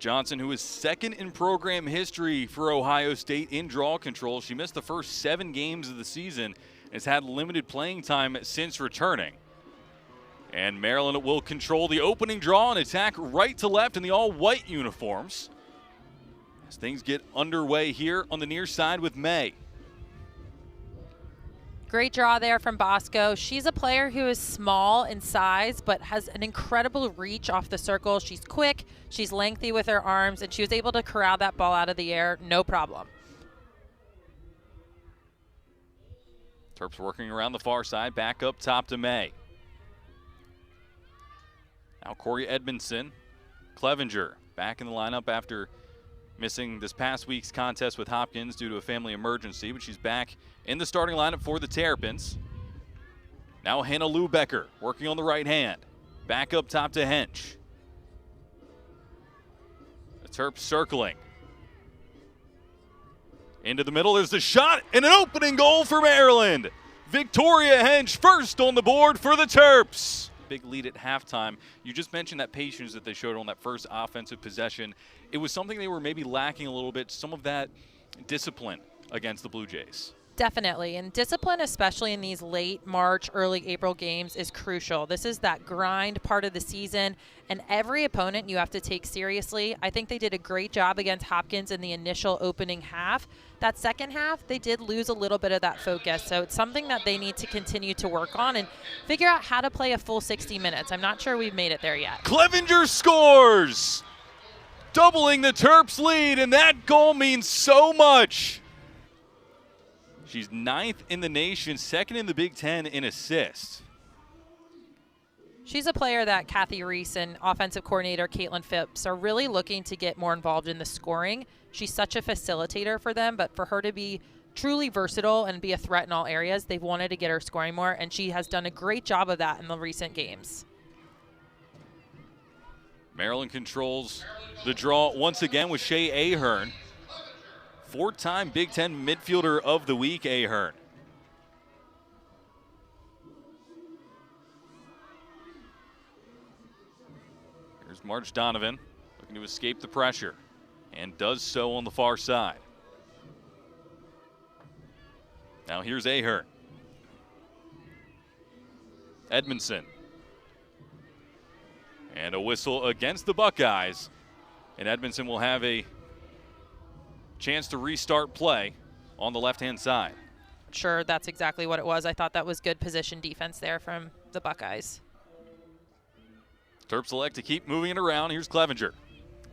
Johnson, who is second in program history for Ohio State in draw control. She missed the first 7 games of the season, has had limited playing time since returning. And Maryland will control the opening draw and attack right to left in the all-white uniforms as things get underway here on the near side with May. Great draw there from Bosco. She's a player who is small in size but has an incredible reach off the circle. She's quick, she's lengthy with her arms, and she was able to corral that ball out of the air, no problem. Terps working around the far side, back up top to May. Now Corey Edmondson, Clevenger back in the lineup after missing this past week's contest with Hopkins due to a family emergency, but she's back in the starting lineup for the Terrapins. Now Hannah Lubecker working on the right hand. Back up top to Hench. The Terps circling. Into the middle, there's the shot and an opening goal for Maryland. Victoria Hench first on the board for the Terps. Big lead at halftime. You just mentioned that patience that they showed on that first offensive possession. It was something they were maybe lacking a little bit, some of that discipline against the Blue Jays. Definitely, and discipline, especially in these late March, early April games, is crucial. This is that grind part of the season, and every opponent you have to take seriously. I think they did a great job against Hopkins in the initial opening half. That second half, they did lose a little bit of that focus, so it's something that they need to continue to work on and figure out how to play a full 60 minutes. I'm not sure we've made it there yet. Clevenger scores, doubling the Terps' lead, and that goal means so much. She's 9th in the nation, 2nd in the Big Ten in assists. She's a player that Kathy Reese and offensive coordinator Caitlin Phipps are really looking to get more involved in the scoring. She's such a facilitator for them, but for her to be truly versatile and be a threat in all areas, they've wanted to get her scoring more, and she has done a great job of that in the recent games. Maryland controls the draw once again with Shea Ahern. 4-time Big Ten Midfielder of the Week, Ahern. Here's Marge Donovan looking to escape the pressure and does so on the far side. Now here's Ahern. Edmondson. And a whistle against the Buckeyes. And Edmondson will have a chance to restart play on the left-hand side. Sure, that's exactly what it was. I thought that was good position defense there from the Buckeyes. Terps elect to keep moving it around. Here's Clevenger.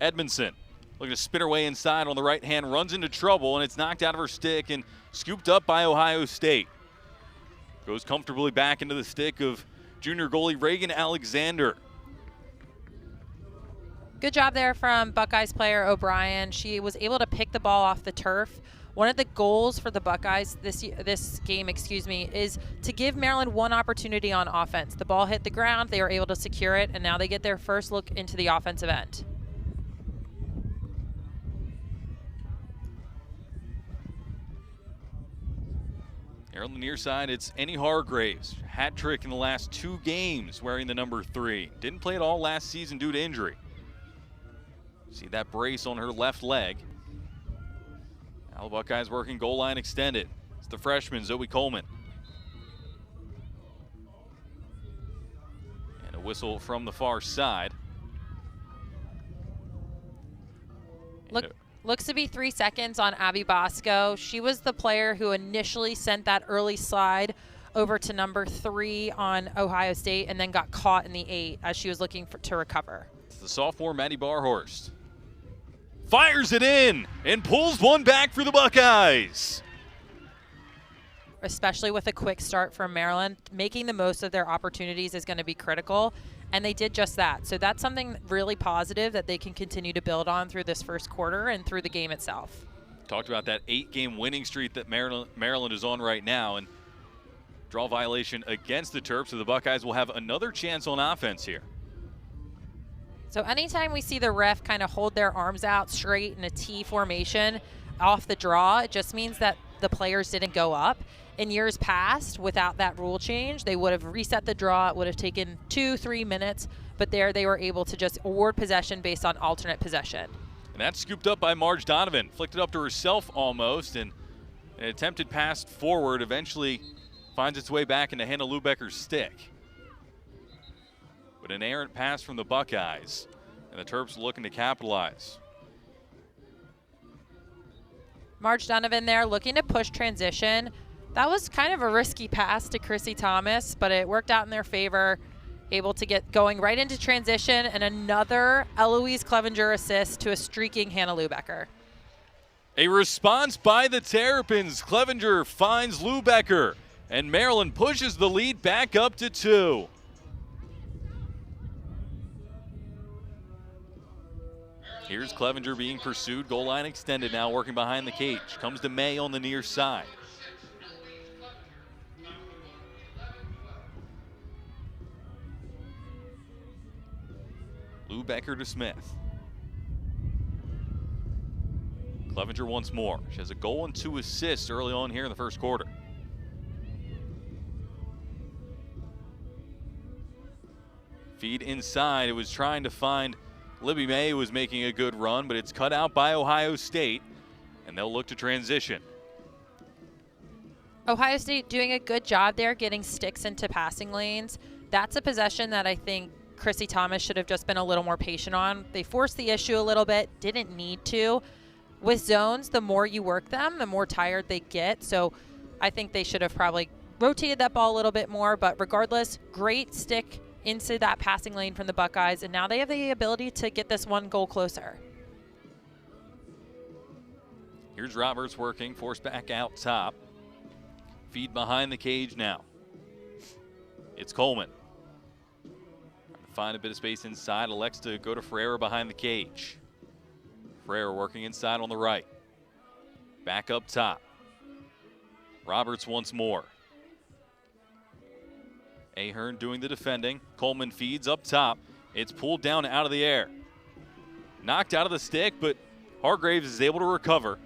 Edmondson looking to spin her way inside on the right hand, runs into trouble, and it's knocked out of her stick and scooped up by Ohio State. Goes comfortably back into the stick of junior goalie Reagan Alexander. Good job there from Buckeyes player O'Brien. She was able to pick the ball off the turf. One of the goals for the Buckeyes this game, is to give Maryland one opportunity on offense. The ball hit the ground, they were able to secure it, and now they get their first look into the offensive end. Here on the near side, it's Annie Hargraves. Hat trick in the last 2 games wearing the number 3. Didn't play at all last season due to injury. See that brace on her left leg. Now the Buckeyes working goal line extended. It's the freshman, Zoe Coleman. And a whistle from the far side. Looks to be 3 seconds on Abby Bosco. She was the player who initially sent that early slide over to number 3 on Ohio State and then got caught in the 8 as she was looking to recover. It's the sophomore Maddie Barhorst. Fires it in and pulls one back for the Buckeyes. Especially with a quick start from Maryland, making the most of their opportunities is going to be critical, and they did just that. So that's something really positive that they can continue to build on through this first quarter and through the game itself. Talked about that 8-game winning streak that Maryland is on right now, and draw violation against the Terps, so the Buckeyes will have another chance on offense here. So anytime we see the ref kind of hold their arms out straight in a T formation off the draw, it just means that the players didn't go up. In years past, without that rule change, they would have reset the draw. It would have taken 2-3 minutes, but there they were able to just award possession based on alternate possession. And that's scooped up by Marge Donovan. Flicked it up to herself almost, and an attempted pass forward eventually finds its way back into Hannah Lubecker's stick. But an errant pass from the Buckeyes, and the Terps looking to capitalize. Marge Donovan there looking to push transition. That was kind of a risky pass to Chrissy Thomas, but it worked out in their favor. Able to get going right into transition, and another Eloise Clevenger assist to a streaking Hannah Lubecker. A response by the Terrapins. Clevenger finds Lubecker, and Maryland pushes the lead back up to 2. Here's Clevenger being pursued. Goal line extended now, working behind the cage. Comes to May on the near side. Lubecker to Smith. Clevenger once more. She has a goal and 2 assists early on here in the first quarter. Feed inside. It was trying to find Libby May, who was making a good run, but it's cut out by Ohio State, and they'll look to transition. Ohio State doing a good job there getting sticks into passing lanes. That's a possession that I think Chrissy Thomas should have just been a little more patient on. They forced the issue a little bit, didn't need to. With zones, the more you work them, the more tired they get. So I think they should have probably rotated that ball a little bit more. But regardless, great stick into that passing lane from the Buckeyes. And now they have the ability to get this 1 goal closer. Here's Roberts working, forced back out top. Feed behind the cage now. It's Coleman. Find a bit of space inside, elects to go to Ferreira behind the cage. Ferreira working inside on the right. Back up top. Roberts once more. Ahern doing the defending. Coleman feeds up top. It's pulled down out of the air. Knocked out of the stick, but Hargraves is able to recover.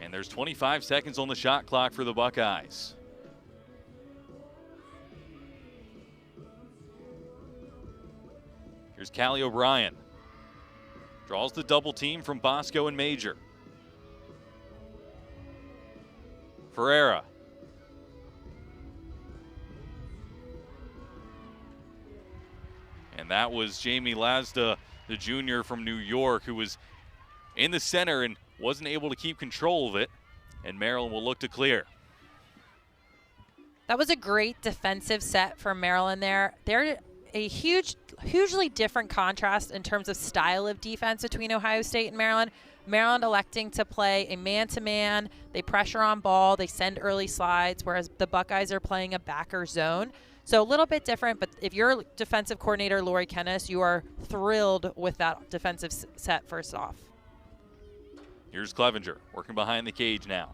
And there's 25 seconds on the shot clock for the Buckeyes. Here's Callie O'Brien. Draws the double team from Bosco and Major. Ferreira. And that was Jamie Lasda, the junior from New York, who was in the center and wasn't able to keep control of it. And Maryland will look to clear. That was a great defensive set for Maryland there. They're a hugely different contrast in terms of style of defense between Ohio State and Maryland. Maryland electing to play a man-to-man. They pressure on ball. They send early slides, whereas the Buckeyes are playing a backer zone. So a little bit different, but if you're defensive coordinator Lori Kennis, you are thrilled with that defensive set first off. Here's Clevenger working behind the cage now.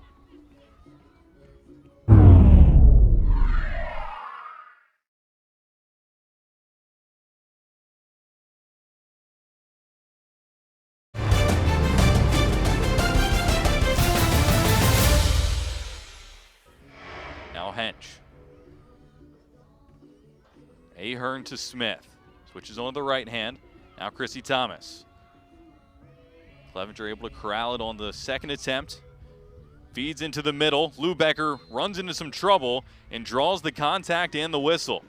Now Hench. Ahern to Smith. Switches on the right hand. Now Chrissy Thomas. Clevenger able to corral it on the second attempt. Feeds into the middle. Lubecker runs into some trouble and draws the contact and the whistle.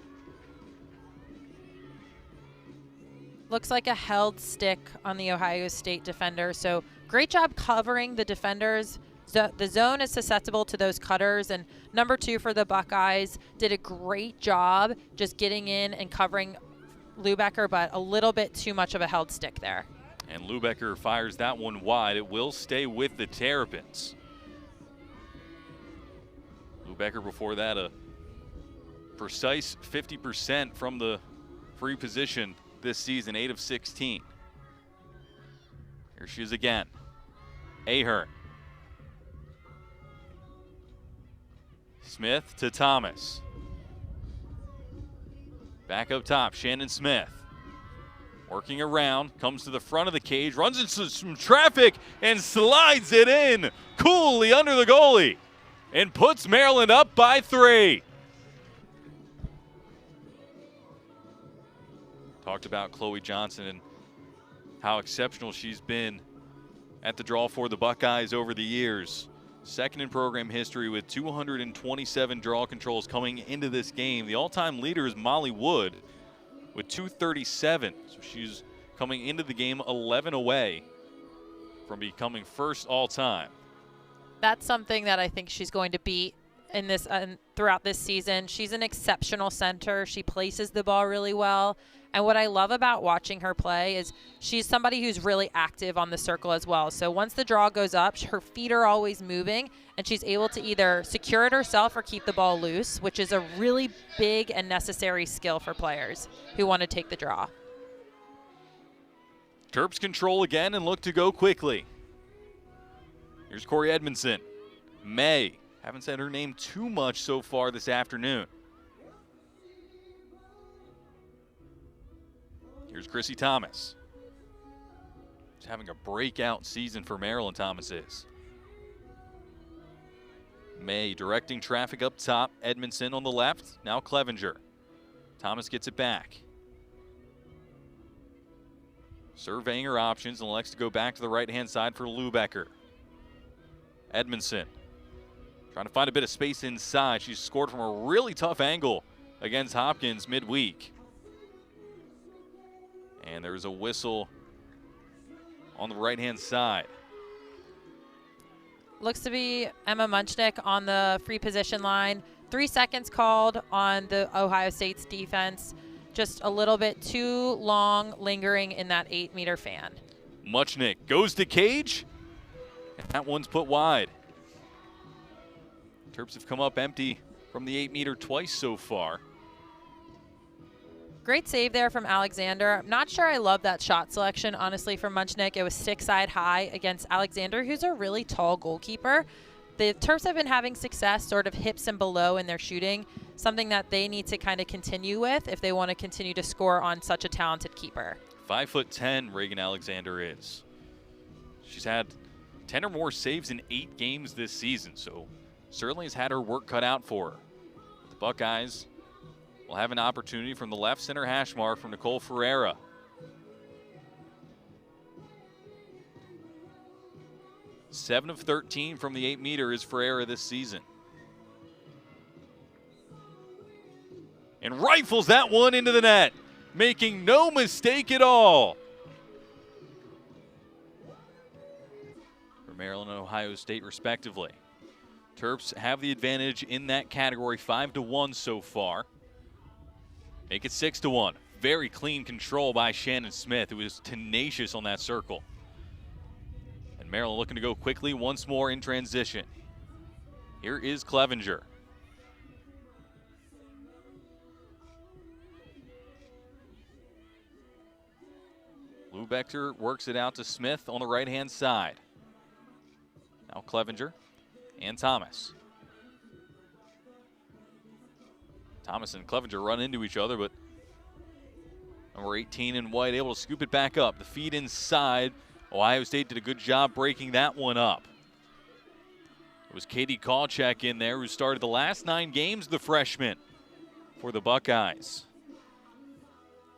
Looks like a held stick on the Ohio State defender. So great job covering the defenders. The zone is susceptible to those cutters, and number 2 for the Buckeyes did a great job just getting in and covering Lubecker, but a little bit too much of a held stick there. And Lubecker fires that one wide. It will stay with the Terrapins. Lubecker before that a precise 50% from the free position this season, 8 of 16. Here she is again. Ahern. Smith to Thomas. Back up top, Shannon Smith. Working around, comes to the front of the cage, runs into some traffic and slides it in coolly under the goalie and puts Maryland up by 3. Talked about Chloe Johnson and how exceptional she's been at the draw for the Buckeyes over the years. Second in program history with 227 draw controls coming into this game. The all-time leader is Molly Wood with 237. So she's coming into the game 11 away from becoming first all-time. That's something that I think she's going to beat in this throughout this season. She's an exceptional center. She places the ball really well. And what I love about watching her play is she's somebody who's really active on the circle as well. So once the draw goes up, her feet are always moving, and she's able to either secure it herself or keep the ball loose, which is a really big and necessary skill for players who want to take the draw. Terps control again and look to go quickly. Here's Corey Edmondson. May. Haven't said her name too much so far this afternoon. Here's Chrissy Thomas. She's having a breakout season for Maryland, Thomas is. May directing traffic up top. Edmondson on the left. Now Clevenger. Thomas gets it back. Surveying her options and elects to go back to the right-hand side for Lubecker. Edmondson trying to find a bit of space inside. She's scored from a really tough angle against Hopkins midweek. And there's a whistle on the right-hand side. Looks to be Emma Munchnick on the free position line. 3 seconds called on the Ohio State's defense. Just a little bit too long lingering in that 8-meter fan. Munchnick goes to cage, and that one's put wide. Terps have come up empty from the 8-meter twice so far. Great save there from Alexander. I'm not sure I love that shot selection, honestly, from Munchnick. It was stick-side high against Alexander, who's a really tall goalkeeper. The Terps have been having success sort of hips and below in their shooting, something that they need to kind of continue with if they want to continue to score on such a talented keeper. 5'10" Reagan Alexander is. She's had 10 or more saves in 8 games this season, so certainly has had her work cut out for her. The Buckeyes will have an opportunity from the left center hash mark from Nicole Ferreira. Seven of 13 from the 8-meter is Ferreira this season. And rifles that one into the net, making no mistake at all. For Maryland and Ohio State, respectively. Terps have the advantage in that category, 5-1 so far. Make it 6-1. Very clean control by Shannon Smith, who was tenacious on that circle. And Maryland looking to go quickly once more in transition. Here is Clevenger. Lubecker works it out to Smith on the right-hand side. Now Clevenger and Thomas. Thomas and Clevenger run into each other, but number 18 in white able to scoop it back up. The feed inside. Ohio State did a good job breaking that one up. It was Katie Kalchek in there, who started the last 9 games, the freshman, for the Buckeyes.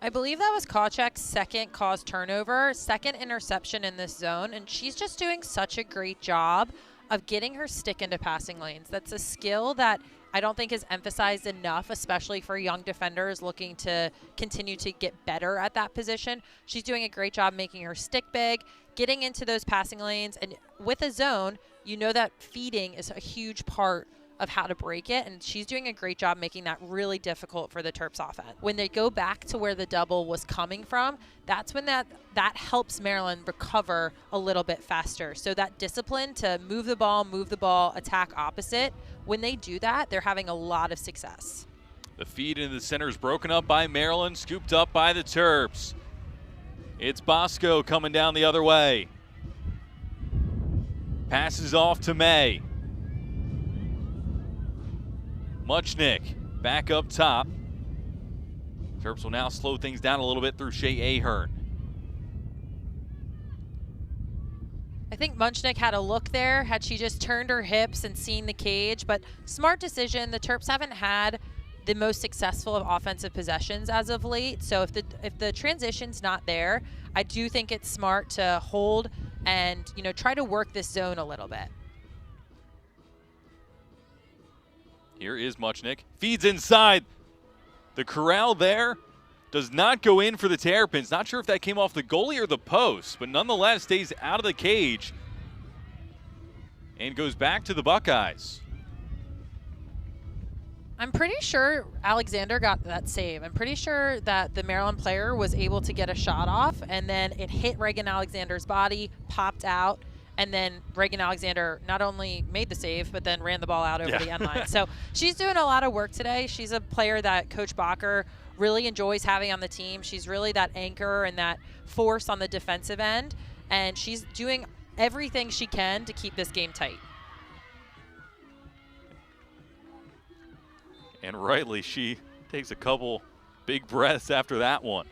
I believe that was Kalchek's second caused turnover, second interception in this zone, and she's just doing such a great job of getting her stick into passing lanes. That's a skill that I don't think is emphasized enough, especially for young defenders looking to continue to get better at that position. She's doing a great job making her stick big, getting into those passing lanes, and with a zone, you know that feeding is a huge part of how to break it, and she's doing a great job making that really difficult for the Terps offense. When they go back to where the double was coming from, that's when that helps Maryland recover a little bit faster. So that discipline to move the ball, attack opposite, when they do that, they're having a lot of success. The feed into the center is broken up by Maryland, scooped up by the Terps. It's Bosco coming down the other way. Passes off to May. Muchnick back up top. Terps will now slow things down a little bit through Shea Ahern. I think Munchnick had a look there, had she just turned her hips and seen the cage, but smart decision. The Terps haven't had the most successful of offensive possessions as of late. So if the transition's not there, I do think it's smart to hold and, you know, try to work this zone a little bit. Here is Muchnick. Feeds inside. The corral there does not go in for the Terrapins. Not sure if that came off the goalie or the post, but nonetheless stays out of the cage and goes back to the Buckeyes. I'm pretty sure Alexander got that save. I'm pretty sure that the Maryland player was able to get a shot off, and then it hit Reagan Alexander's body, popped out, and then Reagan Alexander not only made the save, but then ran the ball out over the end line. So she's doing a lot of work today. She's a player that Coach Bacher really enjoys having on the team. She's really that anchor and that force on the defensive end, and she's doing everything she can to keep this game tight. And rightly, she takes a couple big breaths after that one.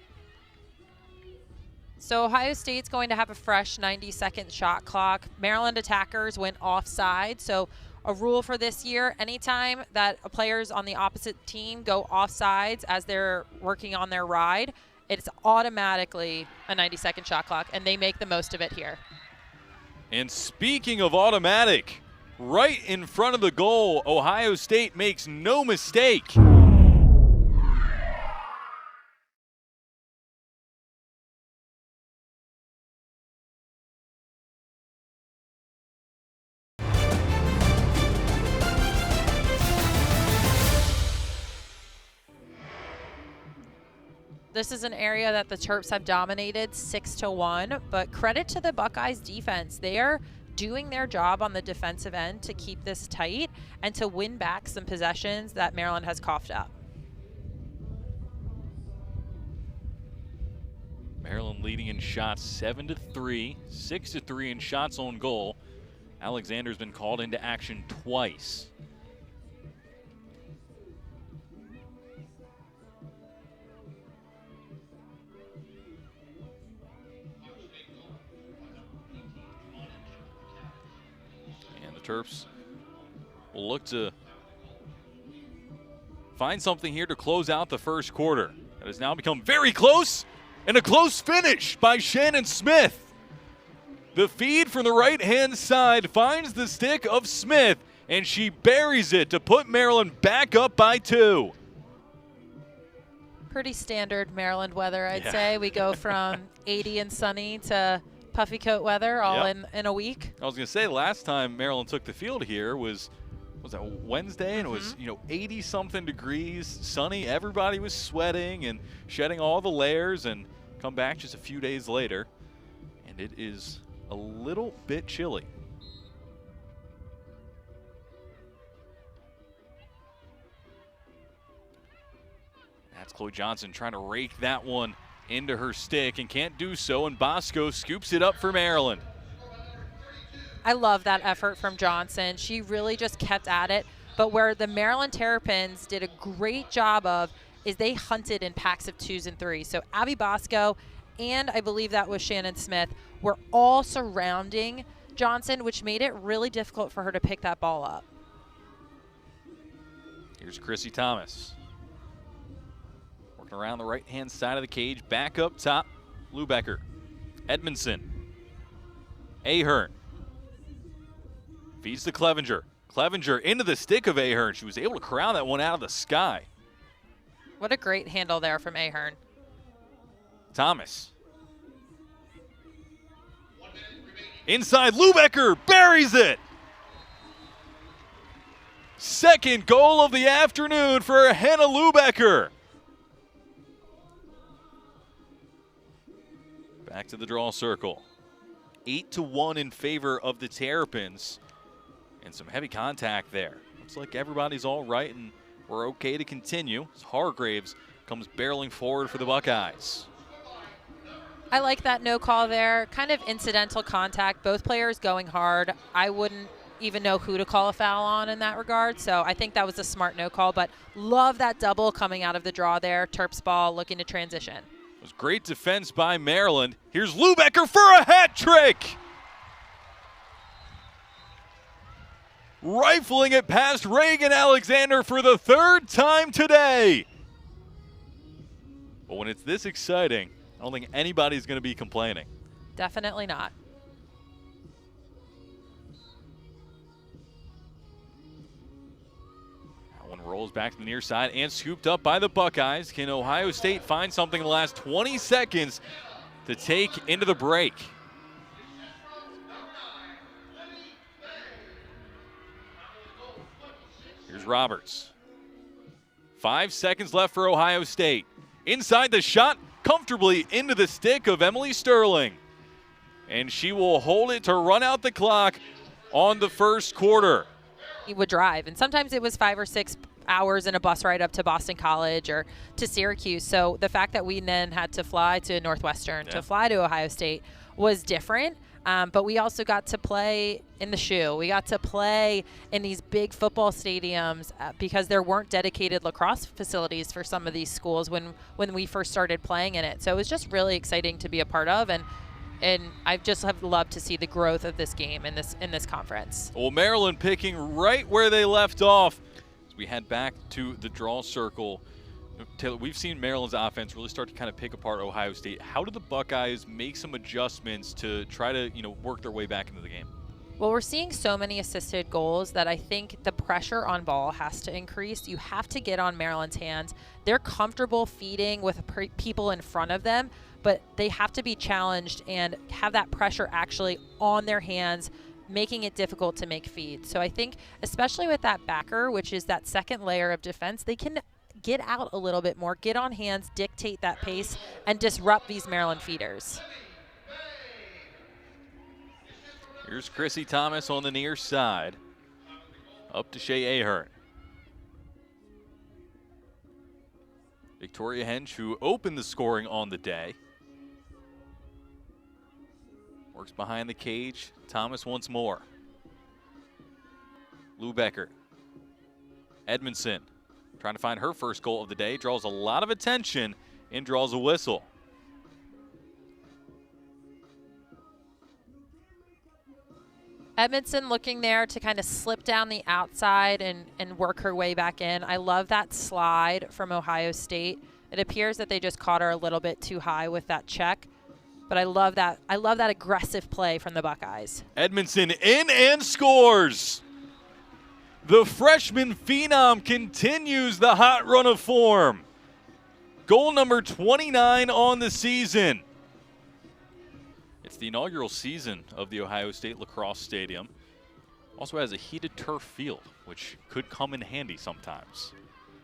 So Ohio State's going to have a fresh 90-second shot clock. Maryland attackers went offside. So a rule for this year, anytime that players on the opposite team go offsides as they're working on their ride, it's automatically a 90-second shot clock, and they make the most of it here. And speaking of automatic, right in front of the goal, Ohio State makes no mistake. This is an area that the Terps have dominated 6-1, but credit to the Buckeyes defense. They are doing their job on the defensive end to keep this tight and to win back some possessions that Maryland has coughed up. Maryland leading in shots 7-3, 6-3 in shots on goal. Alexander's been called into action twice. Terps will look to find something here to close out the first quarter. That has now become very close, and a close finish by Shannon Smith. The feed from the right-hand side finds the stick of Smith, and she buries it to put Maryland back up by 2. Pretty standard Maryland weather, I'd say. We go from 80 and sunny to puffy coat weather all in a week. I was going to say, last time Maryland took the field here was that Wednesday, and it was 80-something degrees, sunny. Everybody was sweating and shedding all the layers, and come back just a few days later, and it is a little bit chilly. That's Chloe Johnson trying to rake that one into her stick and can't do so, and Bosco scoops it up for Maryland. I love that effort from Johnson. She really just kept at it, but where the Maryland Terrapins did a great job of is they hunted in packs of 2s and 3s. So Abby Bosco and I believe that was Shannon Smith were all surrounding Johnson, which made it really difficult for her to pick that ball up. Here's Chrissy Thomas. Around the right-hand side of the cage, back up top, Lubecker, Edmondson, Ahern, feeds to Clevenger. Clevenger into the stick of Ahern. She was able to corral that one out of the sky. What a great handle there from Ahern. Thomas. Inside, Lubecker buries it. Second goal of the afternoon for Hannah Lubecker. Back to the draw circle. 8-1 in favor of the Terrapins. And some heavy contact there. Looks like everybody's all right and we're okay to continue as Hargraves comes barreling forward for the Buckeyes. I like that no call there. Kind of incidental contact. Both players going hard. I wouldn't even know who to call a foul on in that regard. So I think that was a smart no call. But love that double coming out of the draw there. Terps ball looking to transition. It was great defense by Maryland. Here's Lubecker for a hat trick. rifling it past Reagan Alexander for the third time today. But when it's this exciting, I don't think anybody's going to be complaining. Definitely not. That one rolls back to the near side and scooped up by the Buckeyes. Can Ohio State find something in the last 20 seconds to take into the break? Here's Roberts. 5 seconds left for Ohio State. Inside the shot, comfortably into the stick of Emily Sterling. And she will hold it to run out the clock on the first quarter. He would drive, and sometimes it was 5 or 6 hours in a bus ride up to Boston College or to Syracuse. So the fact that we then had to fly to Northwestern, to fly to Ohio State was different. But we also got to play in the shoe. We got to play in these big football stadiums because there weren't dedicated lacrosse facilities for some of these schools when we first started playing in it. So it was just really exciting to be a part of, and I just have loved to see the growth of this game in this conference. Well, Maryland picking right where they left off as we head back to the draw circle. Taylor, we've seen Maryland's offense really start to kind of pick apart Ohio State. How do the Buckeyes make some adjustments to try to, work their way back into the game? Well, we're seeing so many assisted goals that I think the pressure on ball has to increase. You have to get on Maryland's hands. They're comfortable feeding with people in front of them, but they have to be challenged and have that pressure actually on their hands, making it difficult to make feeds. So I think especially with that backer, which is that second layer of defense, they can get out a little bit more, get on hands, dictate that pace, and disrupt these Maryland feeders. Here's Chrissy Thomas on the near side. Up to Shea Ahern. Victoria Hench, who opened the scoring on the day. Works behind the cage. Thomas once more. Lou Becker. Edmondson trying to find her first goal of the day. Draws a lot of attention and draws a whistle. Edmondson looking there to kind of slip down the outside and work her way back in. I love that slide from Ohio State. It appears that they just caught her a little bit too high with that check. But I love that. I love that aggressive play from the Buckeyes. Edmondson in and scores. The freshman phenom continues the hot run of form. Goal number 29 on the season. It's the inaugural season of the Ohio State Lacrosse Stadium. Also has a heated turf field, which could come in handy sometimes.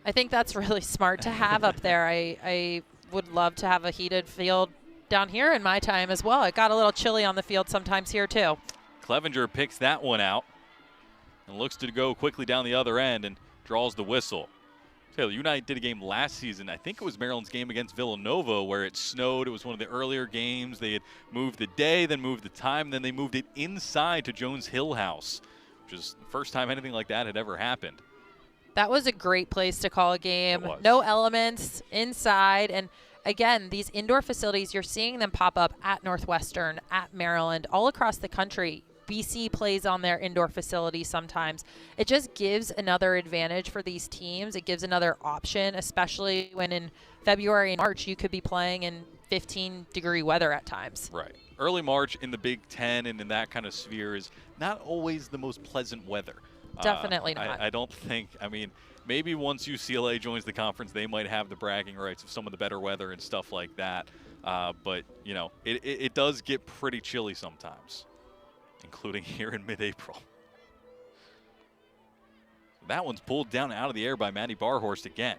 I think that's really smart to have up there. I would love to have a heated field down here in my time as well. It got a little chilly on the field sometimes here too. Clevenger picks that one out and looks to go quickly down the other end and draws the whistle. Taylor, you and I did a game last season. I think it was Maryland's game against Villanova where it snowed. It was one of the earlier games. They had moved the day, then moved the time, then they moved it inside to Jones Hill House, which is the first time anything like that had ever happened. That was a great place to call a game. It was. No elements inside. And again, these indoor facilities, you're seeing them pop up at Northwestern, at Maryland, all across the country. BC plays on their indoor facility sometimes. It just gives another advantage for these teams. It gives another option, especially when in February and March you could be playing in 15-degree weather at times. Right. Early March in the Big Ten and in that kind of sphere is not always the most pleasant weather. Definitely not. I don't think, maybe once UCLA joins the conference, they might have the bragging rights of some of the better weather and stuff like that. But, it does get pretty chilly sometimes, including here in mid-April. That one's pulled down out of the air by Maddie Barhorst again.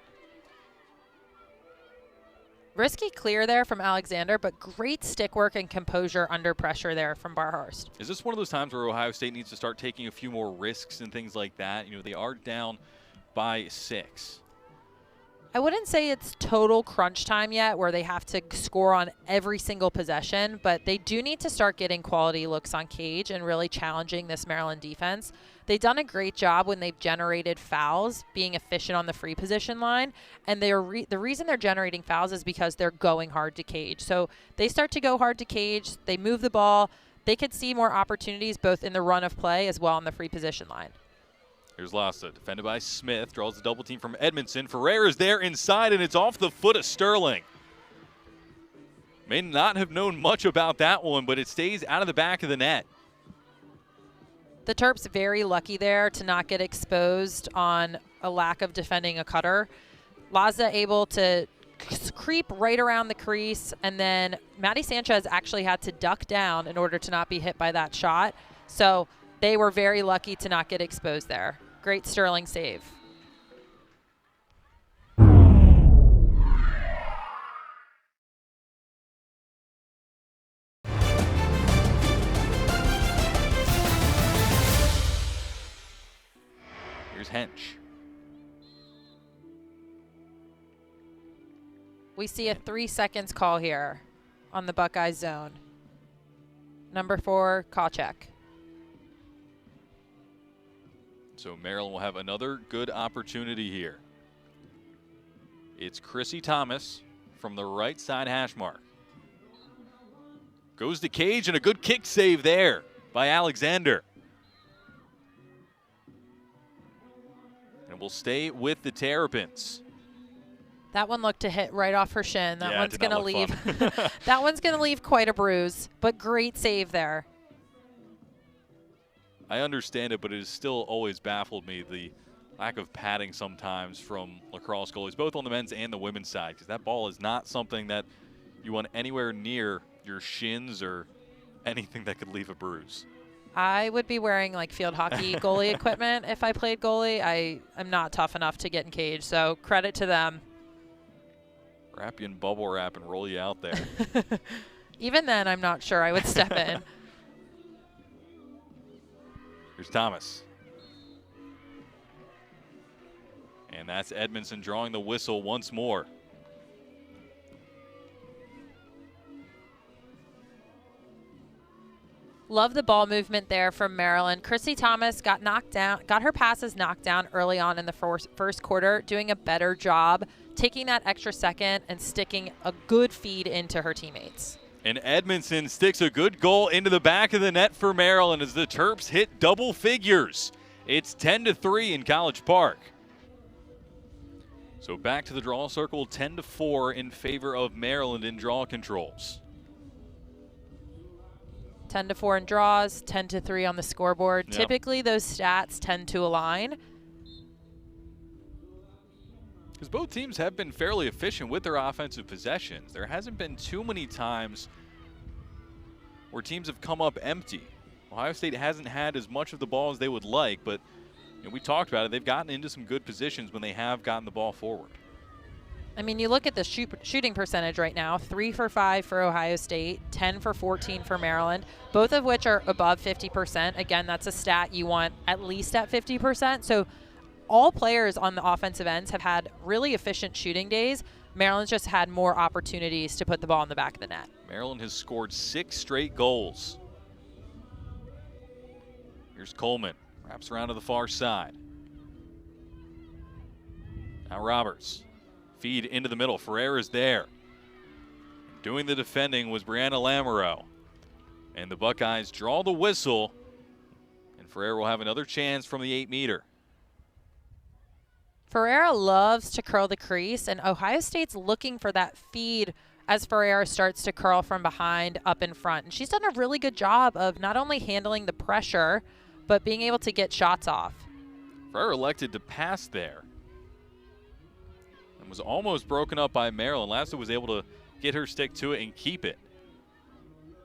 Risky clear there from Alexander, but great stick work and composure under pressure there from Barhorst. Is this one of those times where Ohio State needs to start taking a few more risks and things like that? They are down by 6. I wouldn't say it's total crunch time yet where they have to score on every single possession, but they do need to start getting quality looks on cage and really challenging this Maryland defense. They've done a great job when they've generated fouls, being efficient on the free position line, and the reason they're generating fouls is because they're going hard to cage. So they start to go hard to cage, they move the ball, they could see more opportunities both in the run of play as well on the free position line. Here's Lassa, defended by Smith, draws the double team from Edmondson. Ferreira's there inside, and it's off the foot of Sterling. May not have known much about that one, but it stays out of the back of the net. The Terps very lucky there to not get exposed on a lack of defending a cutter. Laza able to creep right around the crease, and then Maddie Sanchez actually had to duck down in order to not be hit by that shot. So they were very lucky to not get exposed there. Great Sterling save. Here's Hench. We see a 3 seconds call here on the Buckeyes zone. Number 4, Kawcheck. So Maryland will have another good opportunity here. It's Chrissy Thomas from the right side hash mark. Goes to Cage, and a good kick save there by Alexander. And we'll stay with the Terrapins. That one looked to hit right off her shin. That Yeah, one's it did going to not look leave. fun. That one's going to leave quite a bruise, but great save there. I understand it, but it has still always baffled me, the lack of padding sometimes from lacrosse goalies, both on the men's and the women's side, because that ball is not something that you want anywhere near your shins or anything that could leave a bruise. I would be wearing like field hockey goalie equipment if I played goalie. I'm not tough enough to get in cage, so credit to them. Wrap you in bubble wrap and roll you out there. Even then, I'm not sure I would step in. Here's Thomas. And that's Edmondson drawing the whistle once more. Love the ball movement there from Maryland. Chrissy Thomas got knocked down, got her passes knocked down early on in the first quarter, doing a better job, taking that extra second and sticking a good feed into her teammates. And Edmondson sticks a good goal into the back of the net for Maryland as the Terps hit double figures. It's 10-3 in College Park. So back to the draw circle, 10-4 in favor of Maryland in draw controls. 10-4 in draws, 10-3 on the scoreboard. Yep. Typically, those stats tend to align. Because both teams have been fairly efficient with their offensive possessions. There hasn't been too many times where teams have come up empty. Ohio State hasn't had as much of the ball as they would like, but we talked about it. They've gotten into some good positions when they have gotten the ball forward. I mean, you look at the shooting percentage right now, 3 for 5 for Ohio State, 10 for 14 for Maryland, both of which are above 50%. Again, that's a stat you want at least at 50%. So all players on the offensive ends have had really efficient shooting days. Maryland's just had more opportunities to put the ball in the back of the net. Maryland has scored 6 straight goals. Here's Coleman, wraps around to the far side. Now Roberts. Feed into the middle. Ferreira's there. Doing the defending was Brianna Lamoureux. And the Buckeyes draw the whistle. And Ferreira will have another chance from the 8-meter. Ferreira loves to curl the crease, and Ohio State's looking for that feed as Ferreira starts to curl from behind up in front. And she's done a really good job of not only handling the pressure, but being able to get shots off. Ferreira elected to pass there. Was almost broken up by Maryland. Lassa was able to get her stick to it and keep it.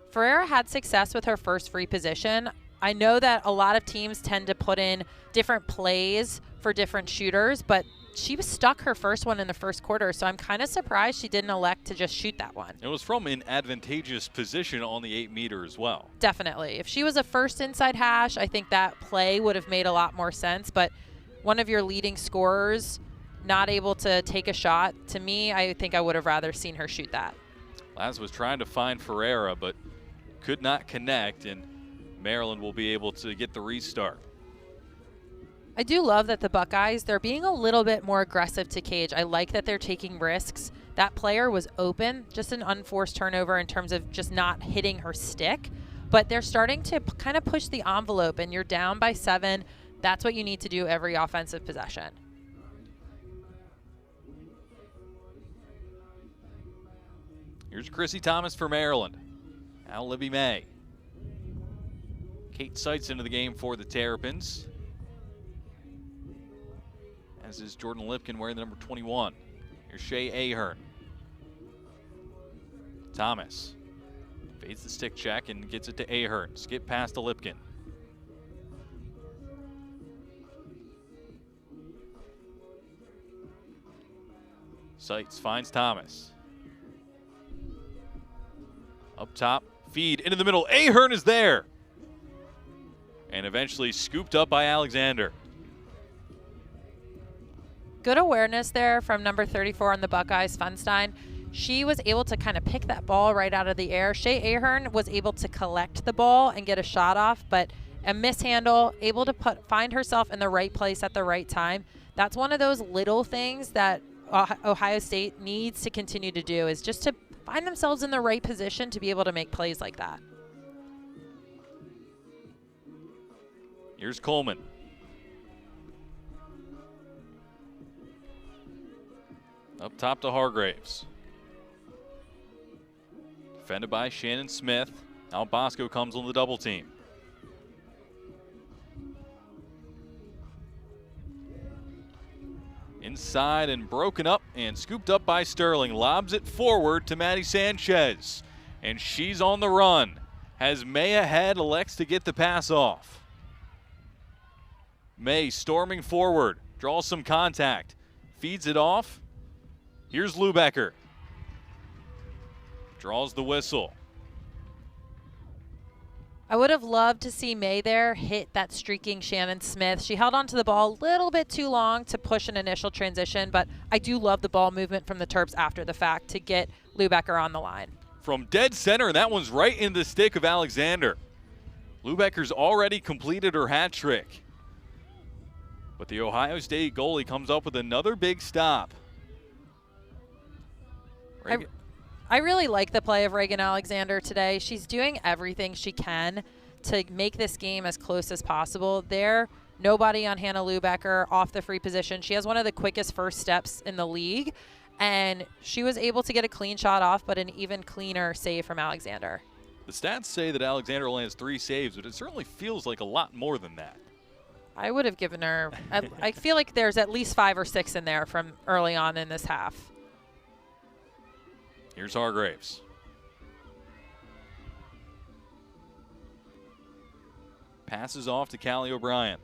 Ferreira had success with her first free position. I know that a lot of teams tend to put in different plays for different shooters, but she was stuck her first one in the first quarter, so I'm kind of surprised she didn't elect to just shoot that one. It was from an advantageous position on the 8-meter as well. Definitely. If she was a first inside hash, I think that play would have made a lot more sense, but one of your leading scorers not able to take a shot, to me, I think I would have rather seen her shoot that. Laz was trying to find Ferreira, but could not connect, and Maryland will be able to get the restart. I do love that the Buckeyes, they're being a little bit more aggressive to cage. I like that they're taking risks. That player was open, just an unforced turnover in terms of just not hitting her stick, but they're starting to kind of push the envelope, and you're down by 7. That's what you need to do every offensive possession. Here's Chrissy Thomas for Maryland. Now Libby May. Kate Seitz into the game for the Terrapins. As is Jordan Lipkin wearing the number 21. Here's Shea Ahern. Thomas fades the stick check and gets it to Ahern. Skip past to Lipkin. Seitz finds Thomas. Up top, feed into the middle. Ahern is there. And eventually scooped up by Alexander. Good awareness there from number 34 on the Buckeyes, Funstein. She was able to kind of pick that ball right out of the air. Shea Ahern was able to collect the ball and get a shot off, but a mishandle, able to find herself in the right place at the right time. That's one of those little things that Ohio State needs to continue to do, is just to find themselves in the right position to be able to make plays like that. Here's Coleman. Up top to Hargraves. Defended by Shannon Smith. Now Bosco comes on the double team. Inside and broken up and scooped up by Sterling. Lobs it forward to Maddie Sanchez. And she's on the run. Has May ahead, elects to get the pass off. May storming forward, draws some contact, feeds it off. Here's Lubecker. Draws the whistle. I would have loved to see May there hit that streaking Shannon Smith. She held onto the ball a little bit too long to push an initial transition, but I do love the ball movement from the Terps after the fact to get Lubecker on the line. From dead center, and that one's right in the stick of Alexander. Lubecker's already completed her hat trick. But the Ohio State goalie comes up with another big stop. I really like the play of Reagan Alexander today. She's doing everything she can to make this game as close as possible. Nobody on Hannah Lubecker off the free position. She has one of the quickest first steps in the league, and she was able to get a clean shot off, but an even cleaner save from Alexander. The stats say that Alexander only has 3 saves, but it certainly feels like a lot more than that. I would have given her, I feel like there's at least 5 or 6 in there from early on in this half. Here's Hargraves. Passes off to Callie O'Brien,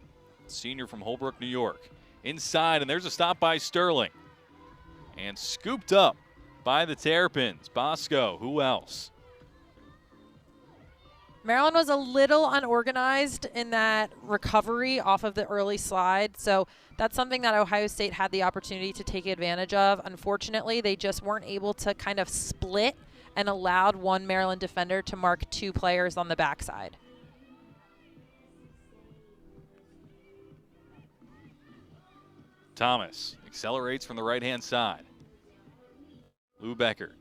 senior from Holbrook, New York. Inside, and there's a stop by Sterling. And scooped up by the Terrapins. Bosco, who else? Maryland was a little unorganized in that recovery off of the early slide, so that's something that Ohio State had the opportunity to take advantage of. Unfortunately, they just weren't able to kind of split and allowed one Maryland defender to mark 2 players on the backside. Thomas accelerates from the right-hand side. Lubecker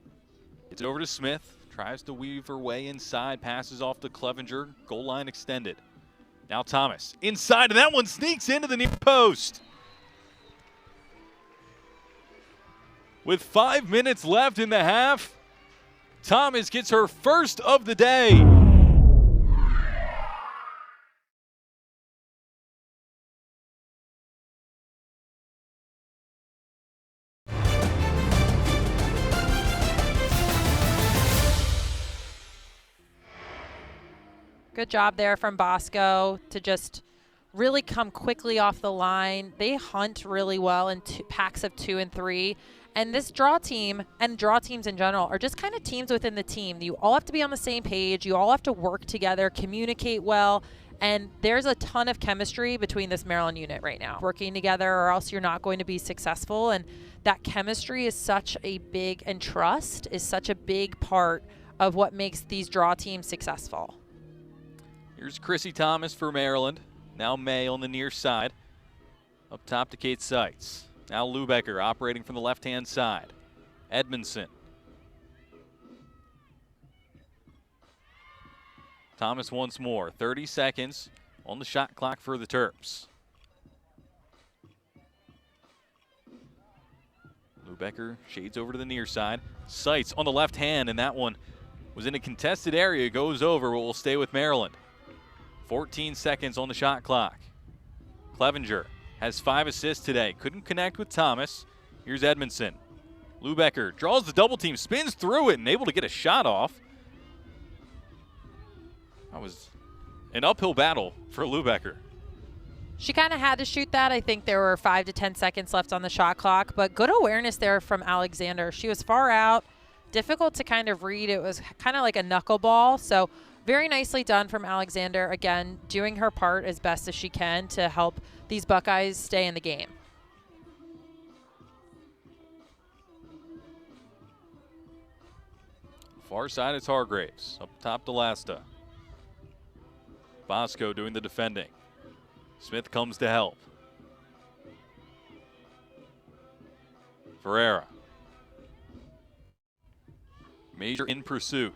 gets over to Smith. Tries to weave her way inside, passes off to Clevenger, goal line extended. Now Thomas inside, and that one sneaks into the near post. With 5 minutes left in the half, Thomas gets her first of the day. Good job there from Bosco to just really come quickly off the line. They hunt really well in packs of 2 and 3. And this draw team and draw teams in general are just kind of teams within the team. You all have to be on the same page. You all have to work together, communicate well. And there's a ton of chemistry between this Maryland unit right now. Working together or else you're not going to be successful. And that chemistry is such a big, and trust is such a big part of what makes these draw teams successful. Here's Chrissy Thomas for Maryland. Now May on the near side. Up top to Kate Seitz. Now Lubecker operating from the left-hand side. Edmondson. Thomas once more. 30 seconds on the shot clock for the Terps. Lubecker shades over to the near side. Sights on the left hand, and that one was in a contested area. Goes over, but will stay with Maryland. 14 seconds on the shot clock. Clevenger has 5 assists today. Couldn't connect with Thomas. Here's Edmondson. Lubecker draws the double team, spins through it, and able to get a shot off. That was an uphill battle for Lubecker. She kind of had to shoot that. I think there were 5 to 10 seconds left on the shot clock, but good awareness there from Alexander. She was far out, difficult to kind of read. It was kind of like a knuckleball, so very nicely done from Alexander. Again, doing her part as best as she can to help these Buckeyes stay in the game. Far side, it's Hargraves. Up top to Lasta. Bosco doing the defending. Smith comes to help. Ferreira. Major in pursuit.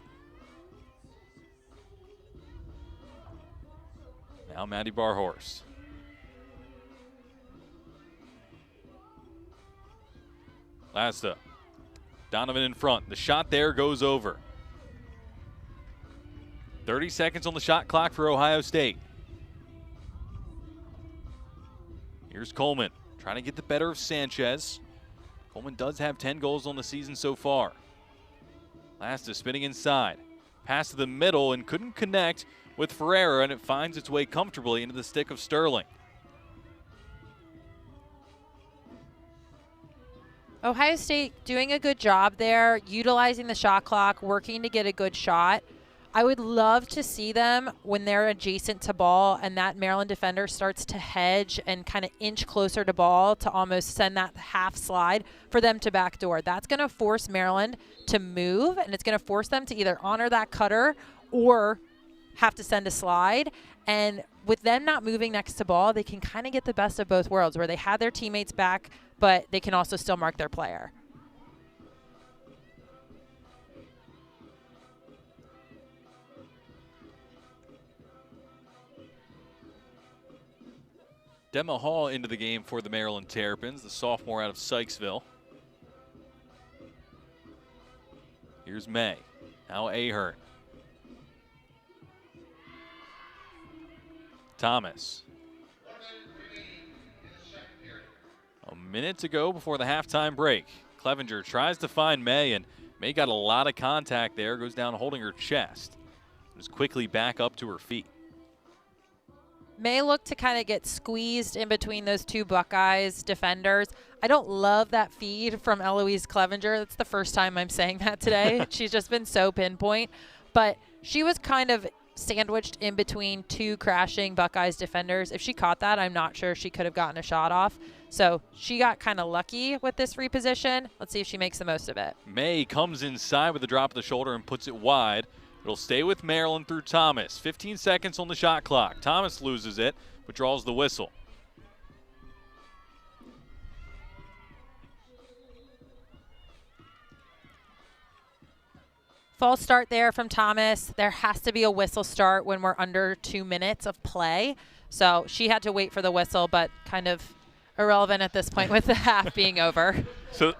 Now Maddie Barhorst. Lasta. Donovan in front. The shot there goes over. 30 seconds on the shot clock for Ohio State. Here's Coleman trying to get the better of Sanchez. Coleman does have 10 goals on the season so far. Lasta spinning inside. Pass to the middle and couldn't connect with Ferreira, and it finds its way comfortably into the stick of Sterling. Ohio State doing a good job there, utilizing the shot clock, working to get a good shot. I would love to see them when they're adjacent to ball and that Maryland defender starts to hedge and kind of inch closer to ball to almost send that half slide for them to backdoor. That's going to force Maryland to move, and it's going to force them to either honor that cutter or have to send a slide. And with them not moving next to ball, they can kind of get the best of both worlds where they have their teammates back, but they can also still mark their player. Demma Hall into the game for the Maryland Terrapins, the sophomore out of Sykesville. Here's May. Now Ahern. Thomas. A minute to go before the halftime break. Clevenger tries to find May, and May got a lot of contact there. Goes down holding her chest. Just quickly back up to her feet. May look to kind of get squeezed in between those two Buckeyes defenders. I don't love that feed from Eloise Clevenger. That's the first time I'm saying that today. She's just been so pinpoint. But she was kind of sandwiched in between two crashing Buckeyes defenders. If she caught that, I'm not sure she could have gotten a shot off. So she got kind of lucky with this reposition. Let's see if she makes the most of it. May comes inside with a drop of the shoulder and puts it wide. It'll stay with Maryland through Thomas. 15 seconds on the shot clock. Thomas loses it, but draws the whistle. False start there from Thomas. There has to be a whistle start when we're under 2 minutes of play. So she had to wait for the whistle, but kind of irrelevant at this point with the half being over. So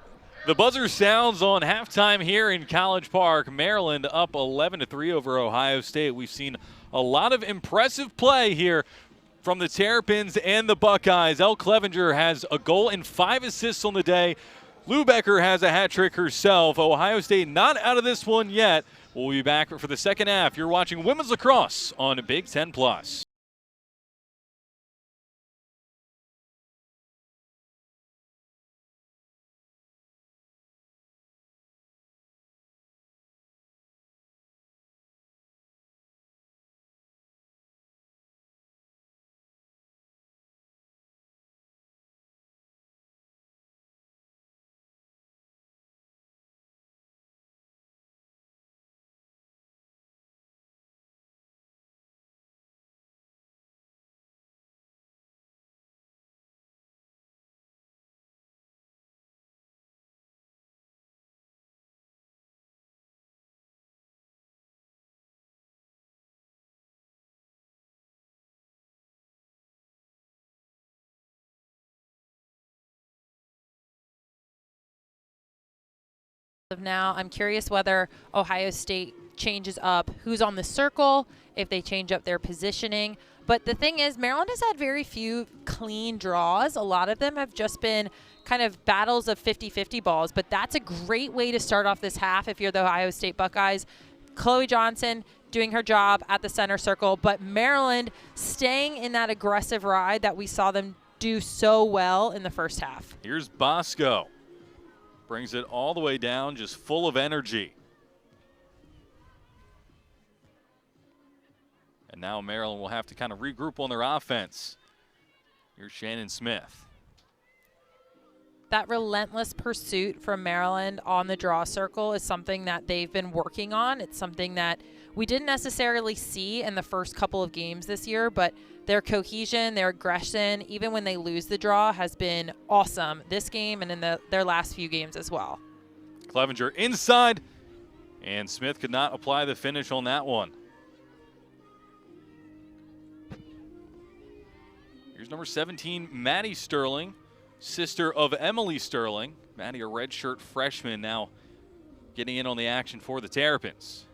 the buzzer sounds on halftime here in College Park. Maryland up 11-3 over Ohio State. We've seen a lot of impressive play here from the Terrapins and the Buckeyes. Elle Clevenger has a goal and 5 assists on the day. Lubecker has a hat trick herself. Ohio State not out of this one yet. We'll be back for the second half. You're watching Women's Lacrosse on Big Ten Plus. Now, I'm curious whether Ohio State changes up who's on the circle, if they change up their positioning. But the thing is, Maryland has had very few clean draws. A lot of them have just been kind of battles of 50-50 balls. But that's a great way to start off this half if you're the Ohio State Buckeyes. Chloe Johnson doing her job at the center circle, but Maryland staying in that aggressive ride that we saw them do so well in the first half. Here's Bosco. Brings it all the way down, just full of energy. And now Maryland will have to kind of regroup on their offense. Here's Shannon Smith. That relentless pursuit from Maryland on the draw circle is something that they've been working on. It's something that we didn't necessarily see in the first couple of games this year, but their cohesion, their aggression, even when they lose the draw, has been awesome this game and in their last few games as well. Clevenger inside, and Smith could not apply the finish on that one. Here's number 17, Maddie Sterling, sister of Emily Sterling. Maddie, a redshirt freshman, now getting in on the action for the Terrapins.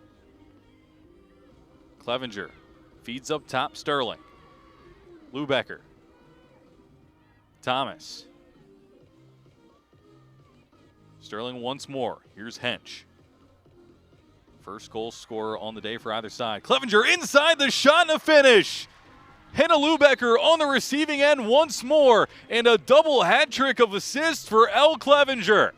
Clevenger feeds up top, Sterling. Lubecker. Thomas. Sterling once more. Here's Hench. First goal scorer on the day for either side. Clevenger inside the shot and a finish. Hannah Lubecker on the receiving end once more, and a double hat trick of assists for Elle Clevenger.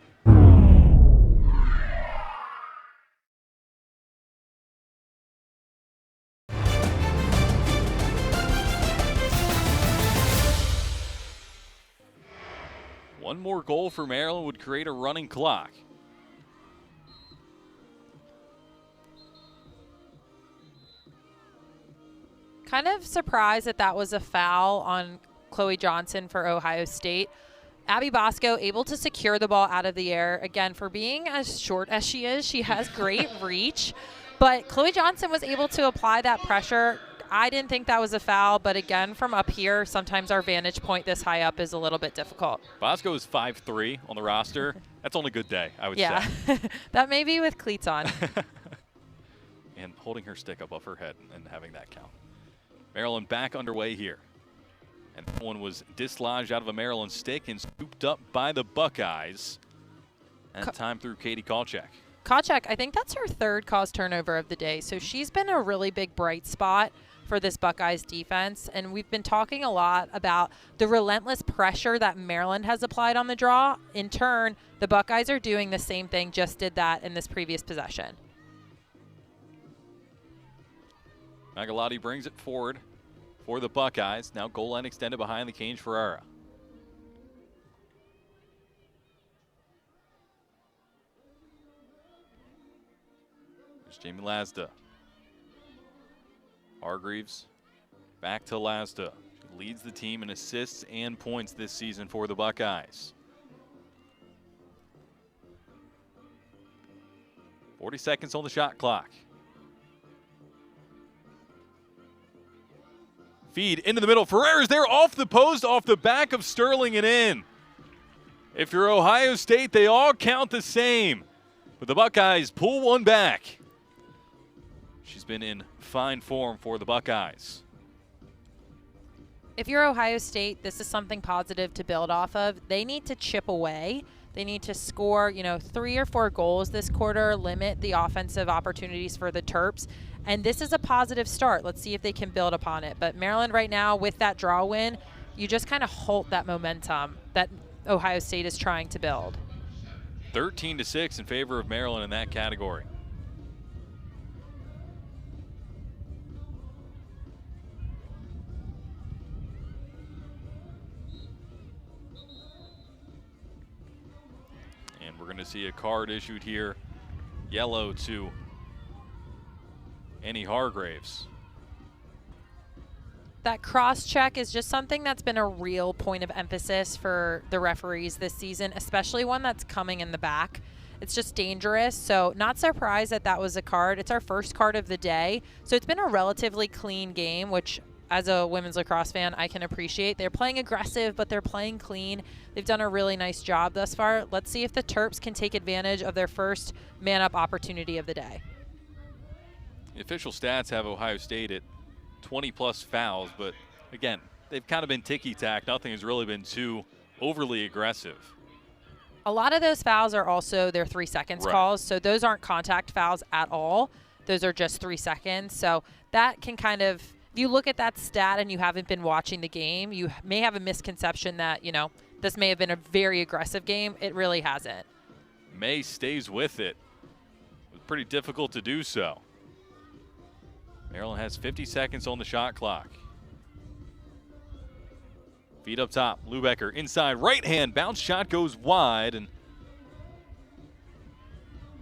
One more goal for Maryland would create a running clock. Kind of surprised that was a foul on Chloe Johnson for Ohio State. Abby Bosco able to secure the ball out of the air. Again, for being as short as she is, she has great reach. But Chloe Johnson was able to apply that pressure. I didn't think that was a foul, but again, from up here, sometimes our vantage point this high up is a little bit difficult. Bosco is 5'3" on the roster. That's on a good day, I would say. Yeah, that may be with cleats on. And holding her stick above her head and having that count. Maryland back underway here. And that one was dislodged out of a Maryland stick and scooped up by the Buckeyes. And time through Katie Kalchek. Kalchek, I think that's her third caused turnover of the day. So she's been a really big bright spot for this Buckeyes defense. And we've been talking a lot about the relentless pressure that Maryland has applied on the draw. In turn, the Buckeyes are doing the same thing, just did that in this previous possession. Magalotti brings it forward for the Buckeyes. Now goal line extended behind the cage for Ferrara. There's Jamie Lasda. Hargreaves back to Lasda. She leads the team in assists and points this season for the Buckeyes. 40 seconds on the shot clock. Feed into the middle. Ferrera's there off the post, off the back of Sterling and in. If you're Ohio State, they all count the same. But the Buckeyes pull one back. She's been in fine form for the Buckeyes. If you're Ohio State, this is something positive to build off of. They need to chip away. They need to score, 3 or 4 goals this quarter, limit the offensive opportunities for the Terps. And this is a positive start. Let's see if they can build upon it. But Maryland right now, with that draw win, you just kind of halt that momentum that Ohio State is trying to build. 13-6 in favor of Maryland in that category. And we're going to see a card issued here, yellow to Annie Hargreaves. That cross-check is just something that's been a real point of emphasis for the referees this season, especially one that's coming in the back. It's just dangerous, so not surprised that was a card. It's our first card of the day, so it's been a relatively clean game, which as a women's lacrosse fan, I can appreciate. They're playing aggressive, but they're playing clean. They've done a really nice job thus far. Let's see if the Terps can take advantage of their first man-up opportunity of the day. The official stats have Ohio State at 20-plus fouls, but again, they've kind of been ticky-tack. Nothing has really been too overly aggressive. A lot of those fouls are also their 3 seconds calls, so those aren't contact fouls at all. Those are just 3 seconds. So that can kind of, if you look at that stat and you haven't been watching the game, you may have a misconception that, you know, this may have been a very aggressive game. It really hasn't. May stays with it. It was pretty difficult to do so. Maryland has 50 seconds on the shot clock. Feet up top, Lubecker inside, right hand, bounce shot goes wide, and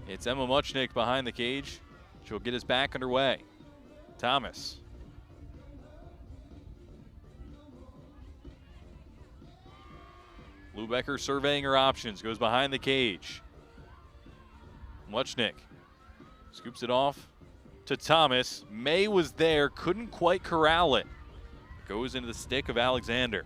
it's Emma Muchnick behind the cage. She'll get us back underway. Thomas. Lubecker surveying her options, goes behind the cage. Muchnick scoops it off to Thomas. May was there, couldn't quite corral it. Goes into the stick of Alexander.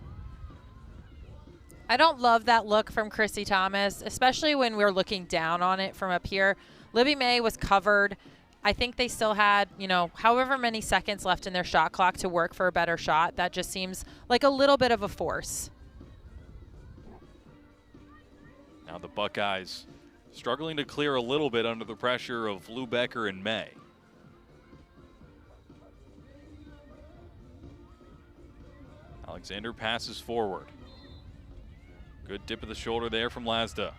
I don't love that look from Chrissy Thomas, especially when we're looking down on it from up here. Libby May was covered. I think they still had, you know, however many seconds left in their shot clock to work for a better shot. That just seems like a little bit of a force. Now the Buckeyes struggling to clear a little bit under the pressure of Lubecker and May. Alexander passes forward. Good dip of the shoulder there from Lasda.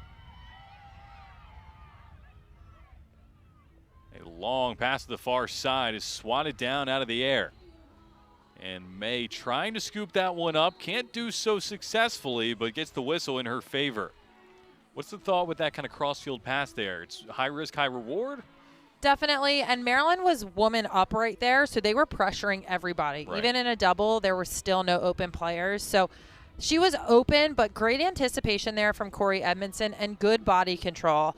A long pass to the far side is swatted down out of the air. And May trying to scoop that one up. Can't do so successfully, but gets the whistle in her favor. What's the thought with that kind of cross-field pass there? It's high risk, high reward? Definitely, and Maryland was woman up right there, so they were pressuring everybody. Right. Even in a double, there were still no open players. So she was open, but great anticipation there from Corey Edmondson and good body control.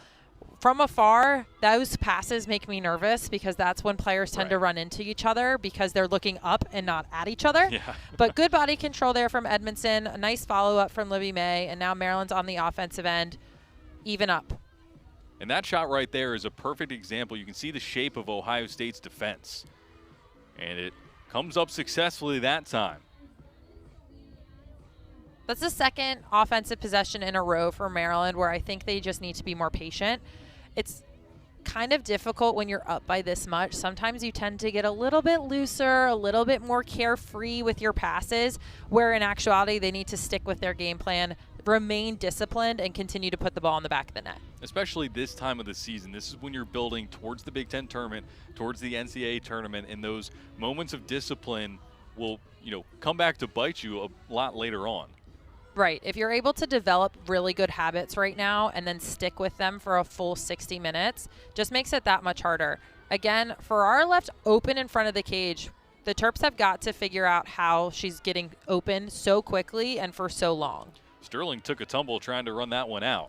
From afar, those passes make me nervous because that's when players tend to run into each other because they're looking up and not at each other. Yeah. But good body control there from Edmondson. A nice follow-up from Libby May, and now Maryland's on the offensive end, even up. And that shot right there is a perfect example. You can see the shape of Ohio State's defense. And it comes up successfully that time. That's the second offensive possession in a row for Maryland where I think they just need to be more patient. It's kind of difficult when you're up by this much. Sometimes you tend to get a little bit looser, a little bit more carefree with your passes, where in actuality they need to stick with their game plan, remain disciplined, and continue to put the ball in the back of the net. Especially this time of the season. This is when you're building towards the Big Ten tournament, towards the NCAA tournament, and those moments of discipline will, you know, come back to bite you a lot later on. Right. If you're able to develop really good habits right now and then stick with them for a full 60 minutes, just makes it that much harder. Again, for our left open in front of the cage, the Terps have got to figure out how she's getting open so quickly and for so long. Sterling took a tumble trying to run that one out.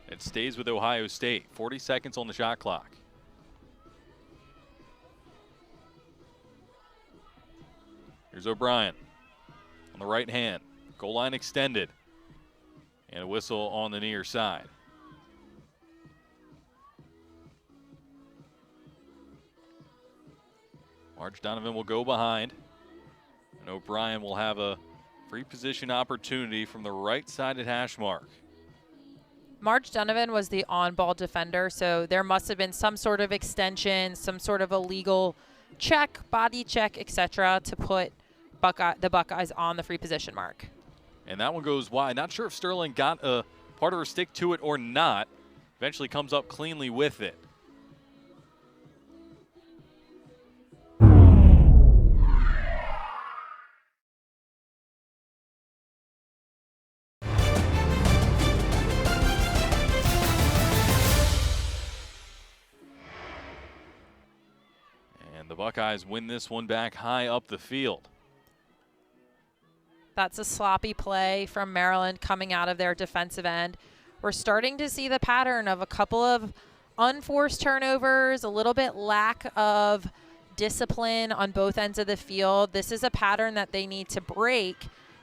It stays with Ohio State. 40 seconds on the shot clock. Here's O'Brien on the right hand. Goal line extended. And a whistle on the near side. Marge Donovan will go behind. And O'Brien will have a free position opportunity from the right side at hash mark. Marge Donovan was the on-ball defender, so there must have been some sort of extension, some sort of illegal check, body check, etc., to put the Buckeyes on the free position mark. And that one goes wide. Not sure if Sterling got a part of her stick to it or not. Eventually comes up cleanly with it. And the Buckeyes win this one back high up the field. That's a sloppy play from Maryland coming out of their defensive end. We're starting to see the pattern of a couple of unforced turnovers, a little bit lack of discipline on both ends of the field. This is a pattern that they need to break,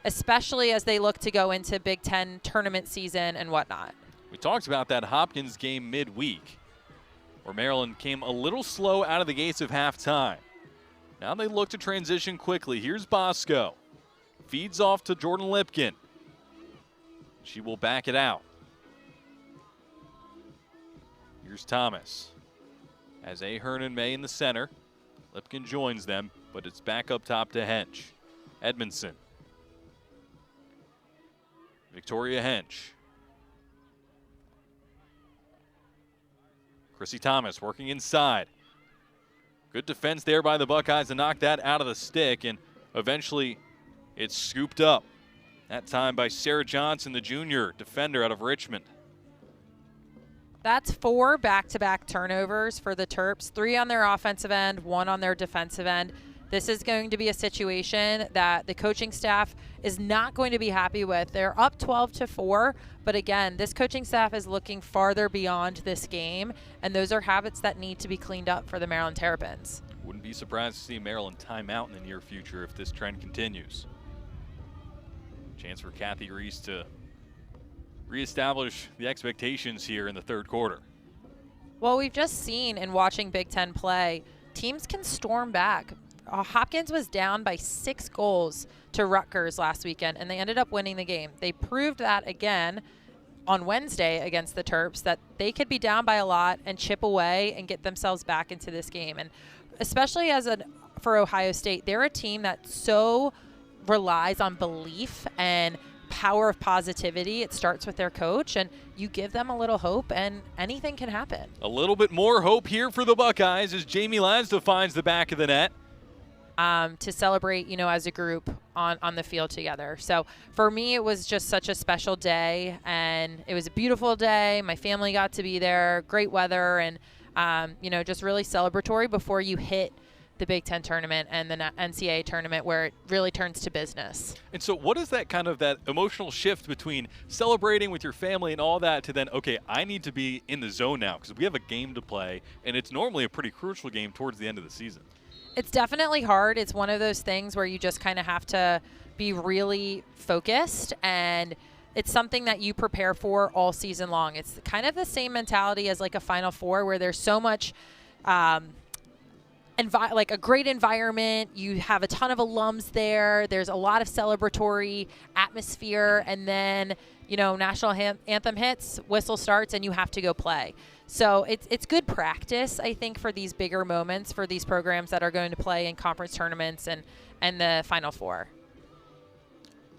especially as they look to go into Big Ten tournament season and whatnot. We talked about that Hopkins game midweek, where Maryland came a little slow out of the gates of halftime. Now they look to transition quickly. Here's Bosco. Feeds off to Jordan Lipkin. She will back it out. Here's Thomas. As Ahern and May in the center. Lipkin joins them, but it's back up top to Hench. Edmondson. Victoria Hench. Chrissy Thomas working inside. Good defense there by the Buckeyes to knock that out of the stick, and eventually it's scooped up. That time by Sarah Johnson, the junior defender out of Richmond. That's 4 back-to-back turnovers for the Terps, 3 on their offensive end, 1 on their defensive end. This is going to be a situation that the coaching staff is not going to be happy with. They're up 12-4, but again, this coaching staff is looking farther beyond this game, and those are habits that need to be cleaned up for the Maryland Terrapins. Wouldn't be surprised to see Maryland time out in the near future if this trend continues. Chance for Kathy Reese to reestablish the expectations here in the third quarter. Well, we've just seen in watching Big Ten play, teams can storm back. Hopkins was down by 6 goals to Rutgers last weekend, and they ended up winning the game. They proved that again on Wednesday against the Terps, that they could be down by a lot and chip away and get themselves back into this game. And especially for Ohio State, they're a team that so relies on belief and power of positivity. It starts with their coach, and you give them a little hope and anything can happen. A little bit more hope here for the Buckeyes as Jamie Lasda finds the back of the net. To celebrate, as a group on the field together. So for me, it was just such a special day, and it was a beautiful day. My family got to be there, great weather, and, just really celebratory before you hit the Big Ten tournament and the NCAA tournament, where it really turns to business. And so what is that kind of that emotional shift between celebrating with your family and all that to then, okay, I need to be in the zone now because we have a game to play, and it's normally a pretty crucial game towards the end of the season? It's definitely hard. It's one of those things where you just kind of have to be really focused, and it's something that you prepare for all season long. It's kind of the same mentality as like a Final Four, where there's so much like a great environment. You have a ton of alums there. There's a lot of celebratory atmosphere, and then national anthem hits, whistle starts, and you have to go play. So it's good practice, I think, for these bigger moments for these programs that are going to play in conference tournaments and the Final Four.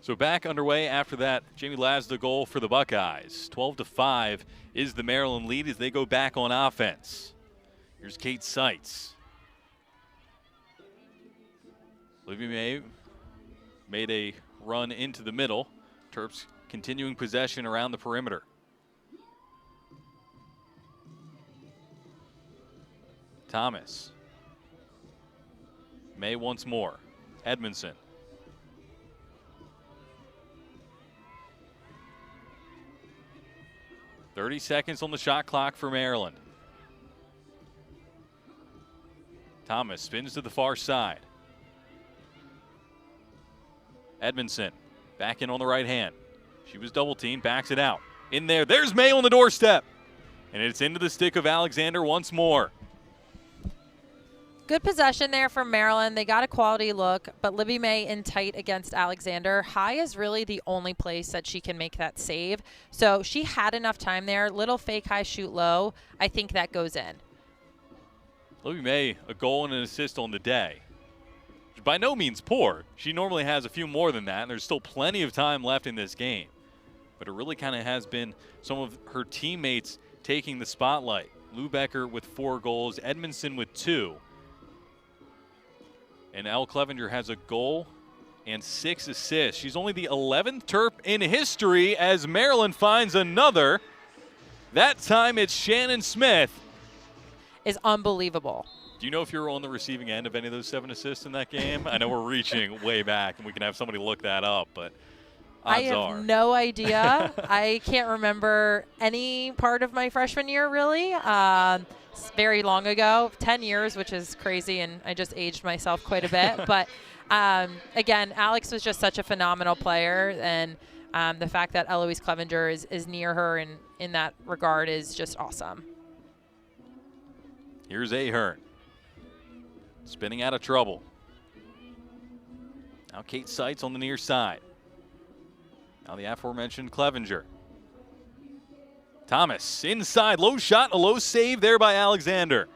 So back underway after that Jamie Lasda goal for the Buckeyes. 12-5 is the Maryland lead as they go back on offense. Here's Kate Seitz. Olivia May made a run into the middle. Terps continuing possession around the perimeter. Thomas. May once more. Edmondson. .30 seconds on the shot clock for Maryland. Thomas spins to the far side. Edmondson back in on the right hand. She was double teamed, backs it out. In there, there's May on the doorstep. And it's into the stick of Alexander once more. Good possession there from Maryland. They got a quality look, but Libby May in tight against Alexander. High is really the only place that she can make that save. So she had enough time there. Little fake high, shoot low. I think that goes in. Libby May, a goal and an assist on the day. By no means poor. She normally has a few more than that, and there's still plenty of time left in this game. But it really kind of has been some of her teammates taking the spotlight. Lou Becker with 4 goals, Edmondson with 2. And Elle Clevenger has a goal and 6 assists. She's only the 11th Terp in history as Maryland finds another. That time it's Shannon Smith. Is unbelievable. Do you know if you're on the receiving end of any of those 7 assists in that game? I know we're reaching way back, and we can have somebody look that up, but I have no idea. I can't remember any part of my freshman year, really. It's very long ago, 10 years, which is crazy, and I just aged myself quite a bit. But, again, Alex was just such a phenomenal player, and the fact that Eloise Clevenger is near her in that regard is just awesome. Here's Ahern, spinning out of trouble. Now Kate Seitz on the near side. Now the aforementioned Clevenger. Thomas inside, low shot, a low save there by Alexander.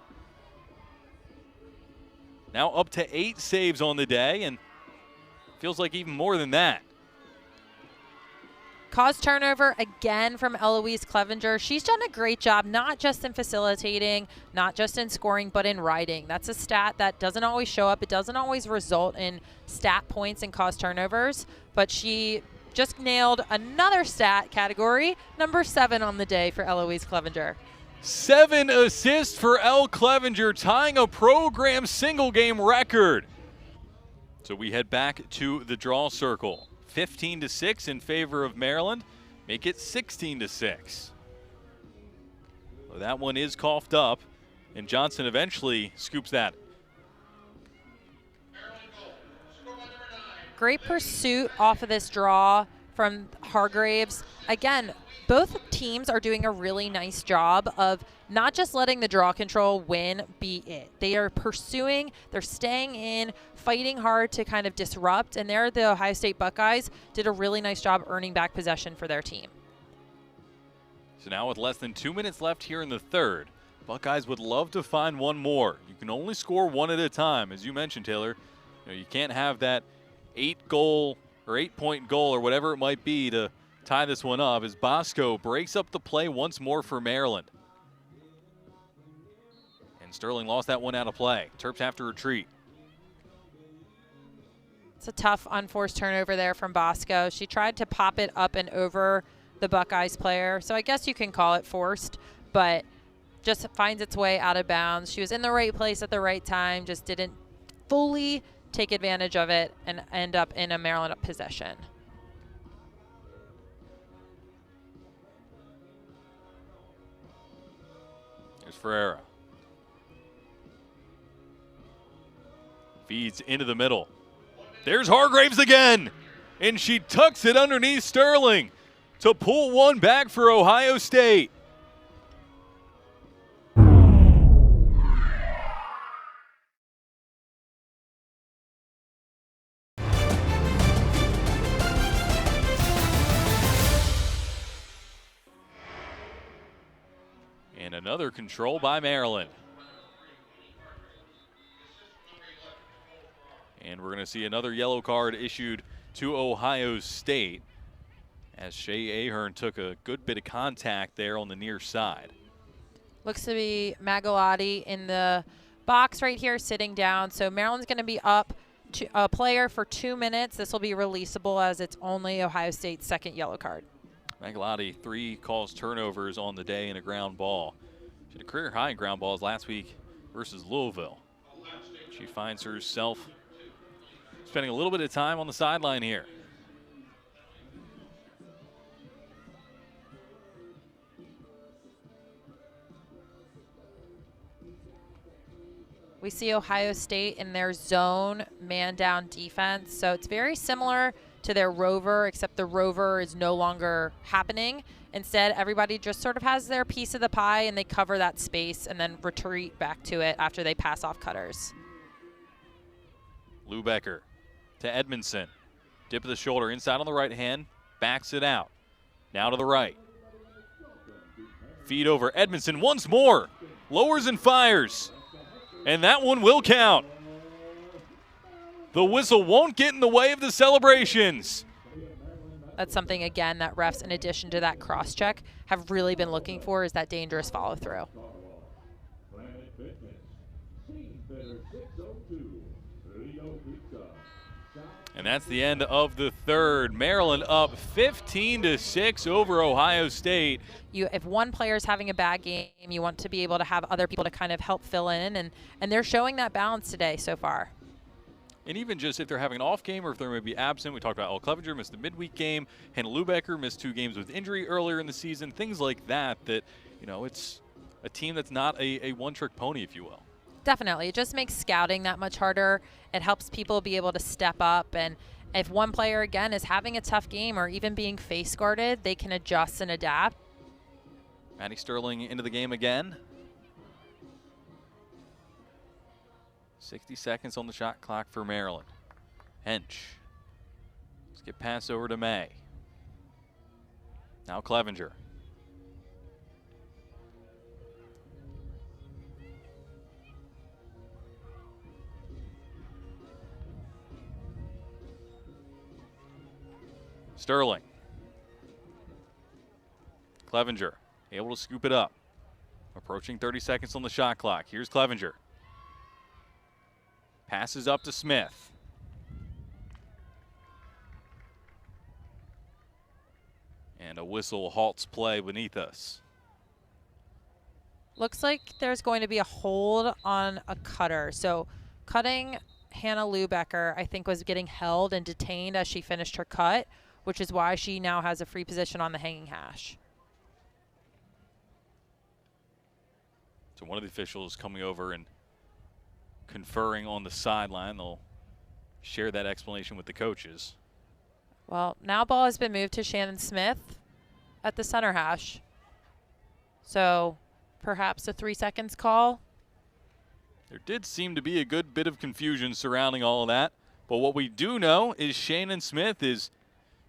Now up to 8 saves on the day, and feels like even more than that. Caused turnover again from Eloise Clevenger. She's done a great job, not just in facilitating, not just in scoring, but in riding. That's a stat that doesn't always show up. It doesn't always result in stat points and caused turnovers, but she just nailed another stat category, number 7 on the day for Eloise Clevenger. 7 assists for Elle Clevenger, tying a program single game record. So we head back to the draw circle. 15-6 in favor of Maryland, make it 16-6. Well, that one is coughed up, and Johnson eventually scoops that. Great pursuit off of this draw from Hargraves. Again, both teams are doing a really nice job of not just letting the draw control win be it. They are pursuing, they're staying in, fighting hard to kind of disrupt, and there the Ohio State Buckeyes did a really nice job earning back possession for their team. So now with less than 2 minutes left here in the third, Buckeyes would love to find one more. You can only score one at a time, as you mentioned, Taylor. You can't have that 8-goal or 8-point goal or whatever it might be to tie this one up, as Bosco breaks up the play once more for Maryland. And Sterling lost that one out of play. Terps have to retreat. It's a tough unforced turnover there from Bosco. She tried to pop it up and over the Buckeyes player, so I guess you can call it forced, but just finds its way out of bounds. She was in the right place at the right time, just didn't fully take advantage of it and end up in a Maryland possession. Here's Ferreira. Feeds into the middle. There's Hargraves again, and she tucks it underneath Sterling to pull one back for Ohio State. And another control by Maryland. And we're going to see another yellow card issued to Ohio State, as Shea Ahern took a good bit of contact there on the near side. Looks to be Magalotti in the box right here sitting down. So Maryland's going to be up to a player for 2 minutes. This will be releasable as it's only Ohio State's second yellow card. Magalotti, 3 calls turnovers on the day and a ground ball. She had a career high in ground balls last week versus Louisville. She finds herself spending a little bit of time on the sideline here. We see Ohio State in their zone man-down defense. So it's very similar to their rover, except the rover is no longer happening. Instead, everybody just sort of has their piece of the pie, and they cover that space and then retreat back to it after they pass off cutters. Lubecker to Edmondson. Dip of the shoulder inside on the right hand, backs it out. Now to the right. Feed over Edmondson once more. Lowers and fires. And that one will count. The whistle won't get in the way of the celebrations. That's something, again, that refs, in addition to that cross-check, have really been looking for, is that dangerous follow-through. And that's the end of the third. Maryland up 15-6 over Ohio State. If one player is having a bad game, you want to be able to have other people to kind of help fill in, and they're showing that balance today so far. And even just if they're having an off game or if they're going to be absent, we talked about Eloise Clevenger missed the midweek game. Hannah Lubecker missed 2 games with injury earlier in the season. Things like that, it's a team that's not a one-trick pony, if you will. Definitely. It just makes scouting that much harder. It helps people be able to step up. And if one player, again, is having a tough game or even being face guarded, they can adjust and adapt. Maddie Sterling into the game again. 60 seconds on the shot clock for Maryland. Hench. Let's get pass over to May. Now Clevenger. Sterling. Clevenger able to scoop it up. Approaching 30 seconds on the shot clock. Here's Clevenger. Passes up to Smith. And a whistle halts play beneath us. Looks like there's going to be a hold on a cutter. So cutting Hannah Lubecker, I think, was getting held and detained as she finished her cut, which is why she now has a free position on the hanging hash. So one of the officials coming over and conferring on the sideline. They'll share that explanation with the coaches. Well, now ball has been moved to Shannon Smith at the center hash. So perhaps a 3 seconds call. There did seem to be a good bit of confusion surrounding all of that. But what we do know is Shannon Smith is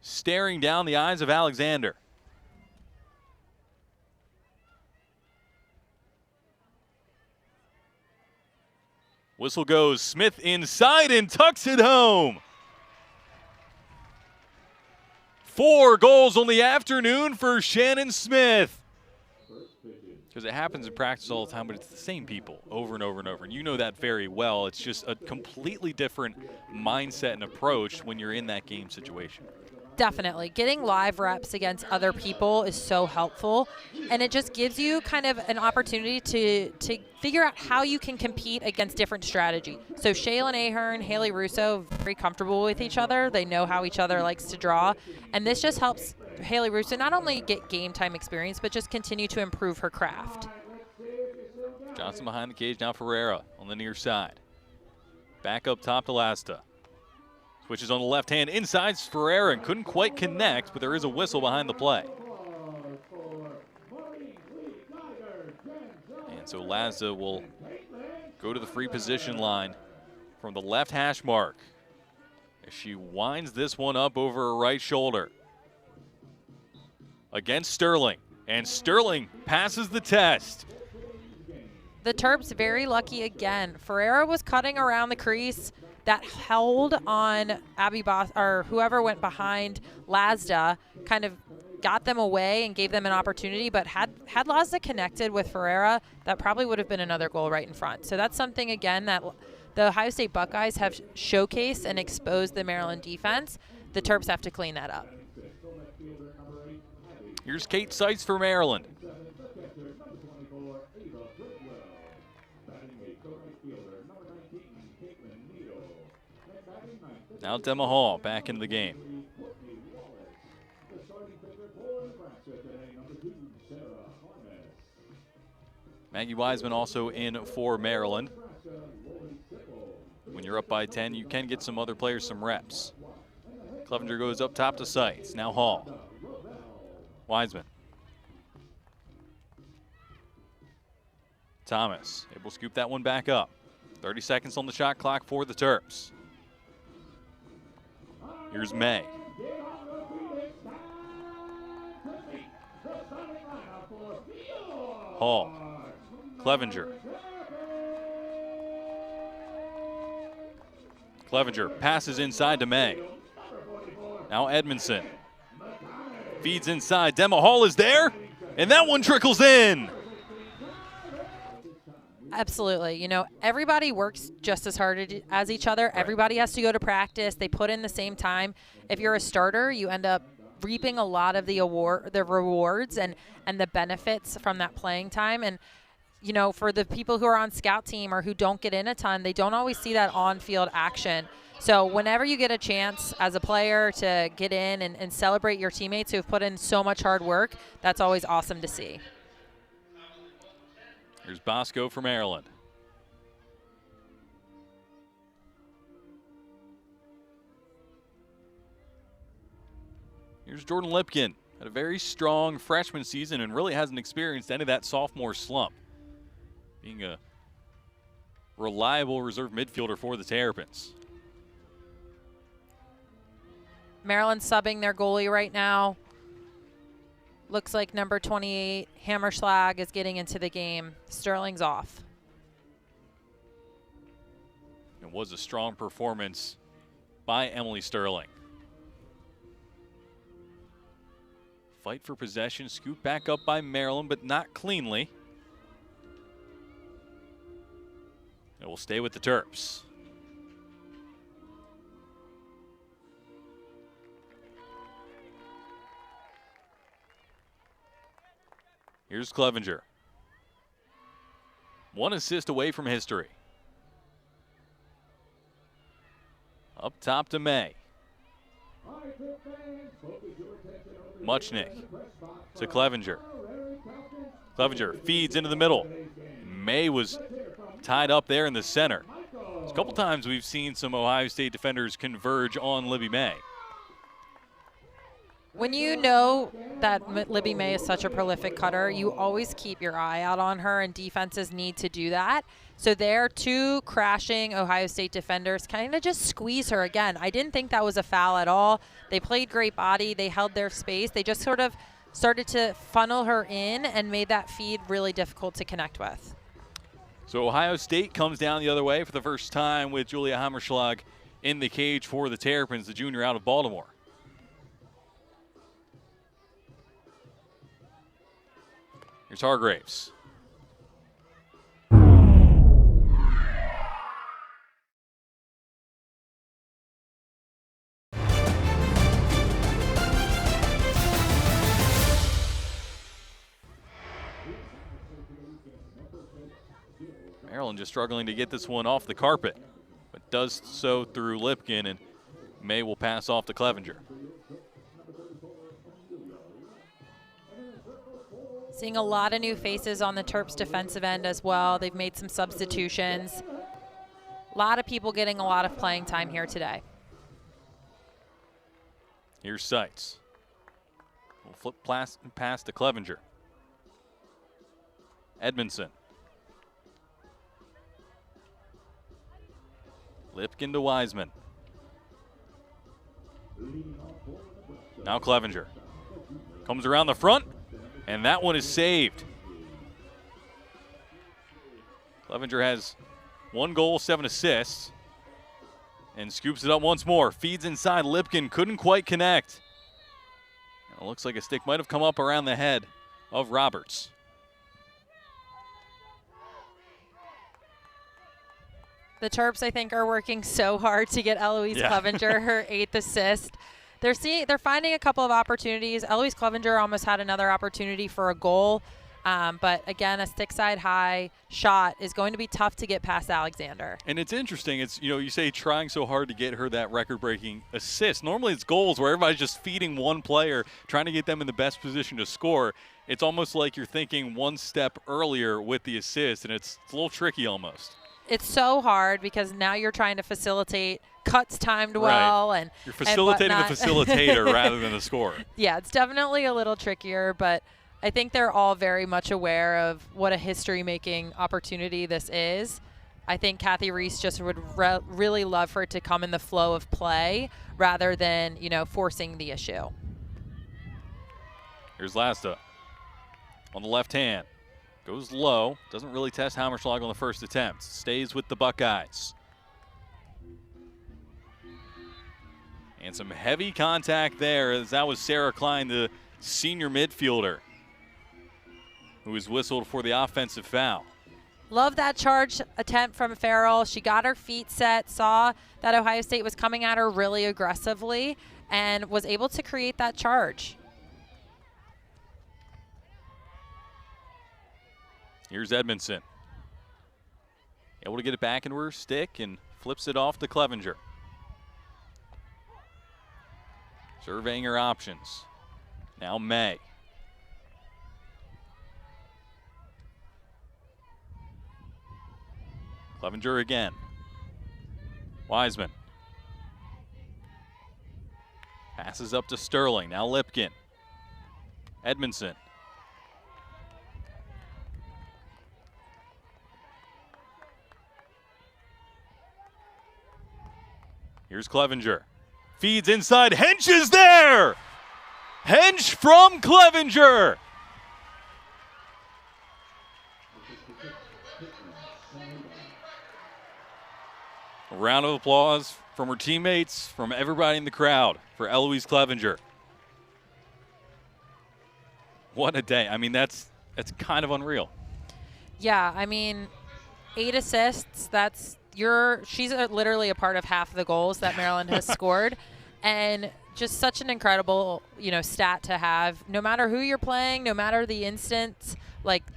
staring down the eyes of Alexander. Whistle goes. Smith inside and tucks it home. 4 goals on the afternoon for Shannon Smith. Because it happens in practice all the time, but it's the same people over and over and over. And you know that very well. It's just a completely different mindset and approach when you're in that game situation. Definitely. Getting live reps against other people is so helpful, and it just gives you kind of an opportunity to figure out how you can compete against different strategy. So Shaylin Ahern, Haley Russo, very comfortable with each other. They know how each other likes to draw, and this just helps Haley Russo not only get game time experience, but just continue to improve her craft. Johnson behind the cage, now Ferreira on the near side. Back up top to Lasta. Switches on the left hand, inside Ferreira, and couldn't quite connect, but there is a whistle behind the play. And so Lasta will go to the free position line from the left hash mark as she winds this one up over her right shoulder. Against Sterling, and Sterling passes the test. The Terps very lucky again. Ferreira was cutting around the crease. That held on Abby Boss, or whoever went behind Lazda, kind of got them away and gave them an opportunity. But had Lazda connected with Ferreira, that probably would have been another goal right in front. So that's something, again, that the Ohio State Buckeyes have showcased and exposed the Maryland defense. The Terps have to clean that up. Here's Kate Seitz for Maryland. Now Demma Hall back into the game. Maggie Wiseman also in for Maryland. When you're up by 10, you can get some other players some reps. Clevenger goes up top to Seitz. Now Hall. Wiseman. Thomas able to scoop that one back up. 30 seconds on the shot clock for the Terps. Here's May. Hall. Clevenger. Clevenger passes inside to May. Now Edmondson. Feeds inside. Demma Hall is there, and that one trickles in. Absolutely. You know, everybody works just as hard as each other. Right. Everybody has to go to practice. They put in the same time. If you're a starter, you end up reaping a lot of the rewards and the benefits from that playing time. And, you know, for the people who are on scout team or who don't get in a ton, they don't always see that on-field action. So whenever you get a chance as a player to get in and celebrate your teammates who have put in so much hard work, that's always awesome to see. Here's Bosco for Maryland. Here's Jordan Lipkin. Had a very strong freshman season and really hasn't experienced any of that sophomore slump. Being a reliable reserve midfielder for the Terrapins. Maryland subbing their goalie right now. Looks like number 28, Hammerschlag, is getting into the game. Sterling's off. It was a strong performance by Emily Sterling. Fight for possession, scooped back up by Maryland, but not cleanly. It will stay with the Terps. Here's Clevenger. One assist away from history. Up top to May. Muchnick to Clevenger. Clevenger feeds into the middle. May was tied up there in the center. A couple times we've seen some Ohio State defenders converge on Libby May. When you know that Libby May is such a prolific cutter, you always keep your eye out on her, and defenses need to do that. So there, two crashing Ohio State defenders kind of just squeeze her again. I didn't think that was a foul at all. They played great body. They held their space. They just sort of started to funnel her in and made that feed really difficult to connect with. So Ohio State comes down the other way for the first time with Julia Hammerschlag in the cage for the Terrapins, the junior out of Baltimore. Here's Hargraves. Maryland just struggling to get this one off the carpet, but does so through Lipkin, and May will pass off to Clevenger. Seeing a lot of new faces on the Terps defensive end as well. They've made some substitutions. A lot of people getting a lot of playing time here today. Here's Seitz. We'll flip pass to Clevenger. Edmondson. Lipkin to Wiseman. Now Clevenger. Comes around the front, and that one is saved. Clevenger has 1 goal, 7 assists, and scoops it up once more. Feeds inside. Lipkin couldn't quite connect. And it looks like a stick might have come up around the head of Roberts. The Terps, I think, are working so hard to get Eloise Clevenger her 8th assist. They're finding a couple of opportunities. Eloise Clevenger almost had another opportunity for a goal, but again, a stick side high shot is going to be tough to get past Alexander. And it's interesting. It's, you say trying so hard to get her that record-breaking assist. Normally, it's goals where everybody's just feeding one player, trying to get them in the best position to score. It's almost like you're thinking one step earlier with the assist, and it's a little tricky almost. It's so hard because now you're trying to facilitate cuts timed well. Right. You're facilitating the facilitator rather than the scorer. Yeah, it's definitely a little trickier, but I think they're all very much aware of what a history-making opportunity this is. I think Kathy Reese just would really love for it to come in the flow of play rather than, forcing the issue. Here's Lasta on the left hand. Goes low, doesn't really test Hammerschlag on the first attempt. Stays with the Buckeyes. And some heavy contact there, as that was Sarah Klein, the senior midfielder, who was whistled for the offensive foul. Love that charge attempt from Farrell. She got her feet set, saw that Ohio State was coming at her really aggressively, and was able to create that charge. Here's Edmondson. Able to get it back into her stick and flips it off to Clevenger. Surveying her options. Now May. Clevenger again. Wiseman. Passes up to Sterling. Now Lipkin. Edmondson. Here's Clevenger. Feeds inside. Hench is there! Hench from Clevenger! A round of applause from her teammates, from everybody in the crowd for Eloise Clevenger. What a day. I mean, that's kind of unreal. Yeah, I mean, 8 assists, she's literally a part of half of the goals that Maryland has scored. And just such an incredible, stat to have. No matter who you're playing, no matter the instance,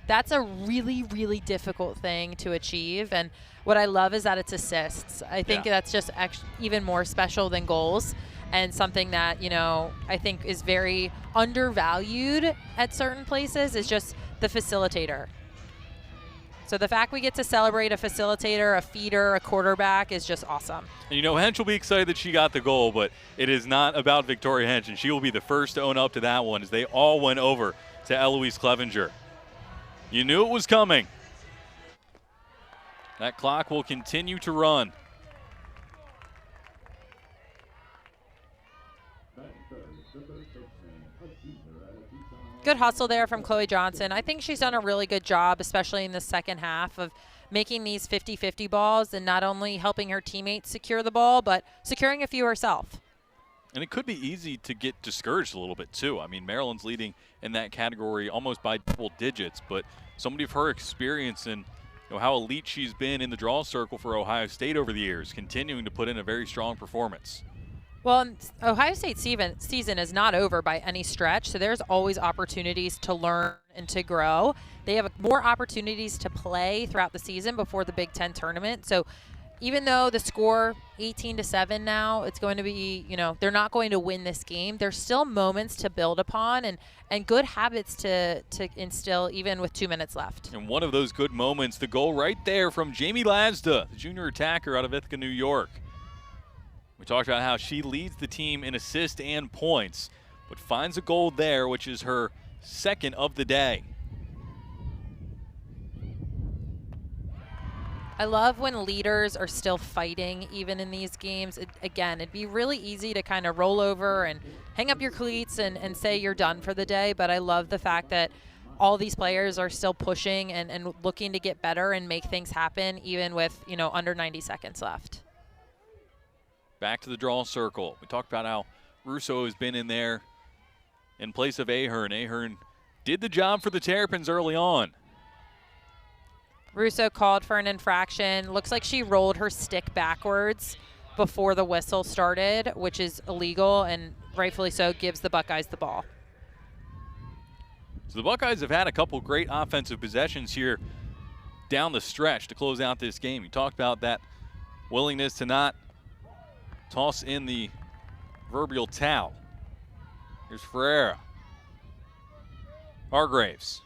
that's a really, really difficult thing to achieve. And what I love is that it's assists. I think that's just even more special than goals, and something that, I think is very undervalued at certain places is just the facilitator. So the fact we get to celebrate a facilitator, a feeder, a quarterback is just awesome. And Hench will be excited that she got the goal, but it is not about Victoria Hench, and she will be the first to own up to that one as they all went over to Eloise Clevenger. You knew it was coming. That clock will continue to run. Good hustle there from Chloe Johnson. I think she's done a really good job, especially in the second half, of making these 50-50 balls and not only helping her teammates secure the ball, but securing a few herself. And it could be easy to get discouraged a little bit, too. I mean, Maryland's leading in that category almost by double digits, but somebody of her experience and how elite she's been in the draw circle for Ohio State over the years, continuing to put in a very strong performance. Well, Ohio State's season is not over by any stretch, so there's always opportunities to learn and to grow. They have more opportunities to play throughout the season before the Big Ten tournament. So even though the score 18-7 now, it's going to be, they're not going to win this game. There's still moments to build upon and good habits to instill even with 2 minutes left. And one of those good moments, the goal right there from Jamie Lasda, the junior attacker out of Ithaca, New York. We talked about how she leads the team in assists and points, but finds a goal there, which is her second of the day. I love when leaders are still fighting even in these games. It'd be really easy to kind of roll over and hang up your cleats and say you're done for the day, but I love the fact that all these players are still pushing and looking to get better and make things happen even with, under 90 seconds left. Back to the draw circle. We talked about how Russo has been in there in place of Ahern. Ahern did the job for the Terrapins early on. Russo called for an infraction. Looks like she rolled her stick backwards before the whistle started, which is illegal, and rightfully so, gives the Buckeyes the ball. So the Buckeyes have had a couple great offensive possessions here down the stretch to close out this game. You talked about that willingness to not toss in the proverbial towel. Here's Ferreira. Hargraves.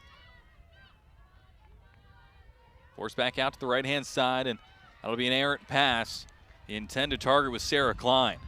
Forced back out to the right-hand side, and that'll be an errant pass. The intended target was Sarah Klein.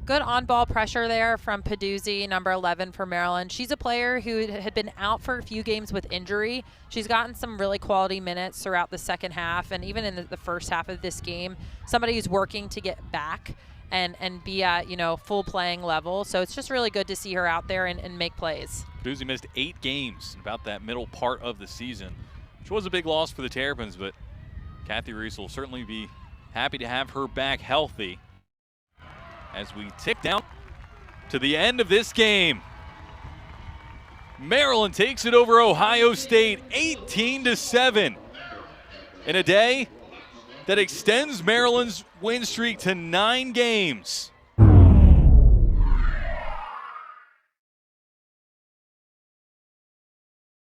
Good on-ball pressure there from Peduzzi, number 11 for Maryland. She's a player who had been out for a few games with injury. She's gotten some really quality minutes throughout the second half and even in the first half of this game. Somebody who's working to get back and be at, full playing level. So it's just really good to see her out there and make plays. Peduzzi missed 8 games in about that middle part of the season, which was a big loss for the Terrapins, but Kathy Reese will certainly be happy to have her back healthy as we tick down to the end of this game. Maryland takes it over Ohio State 18-7 in a day that extends Maryland's win streak to 9 games.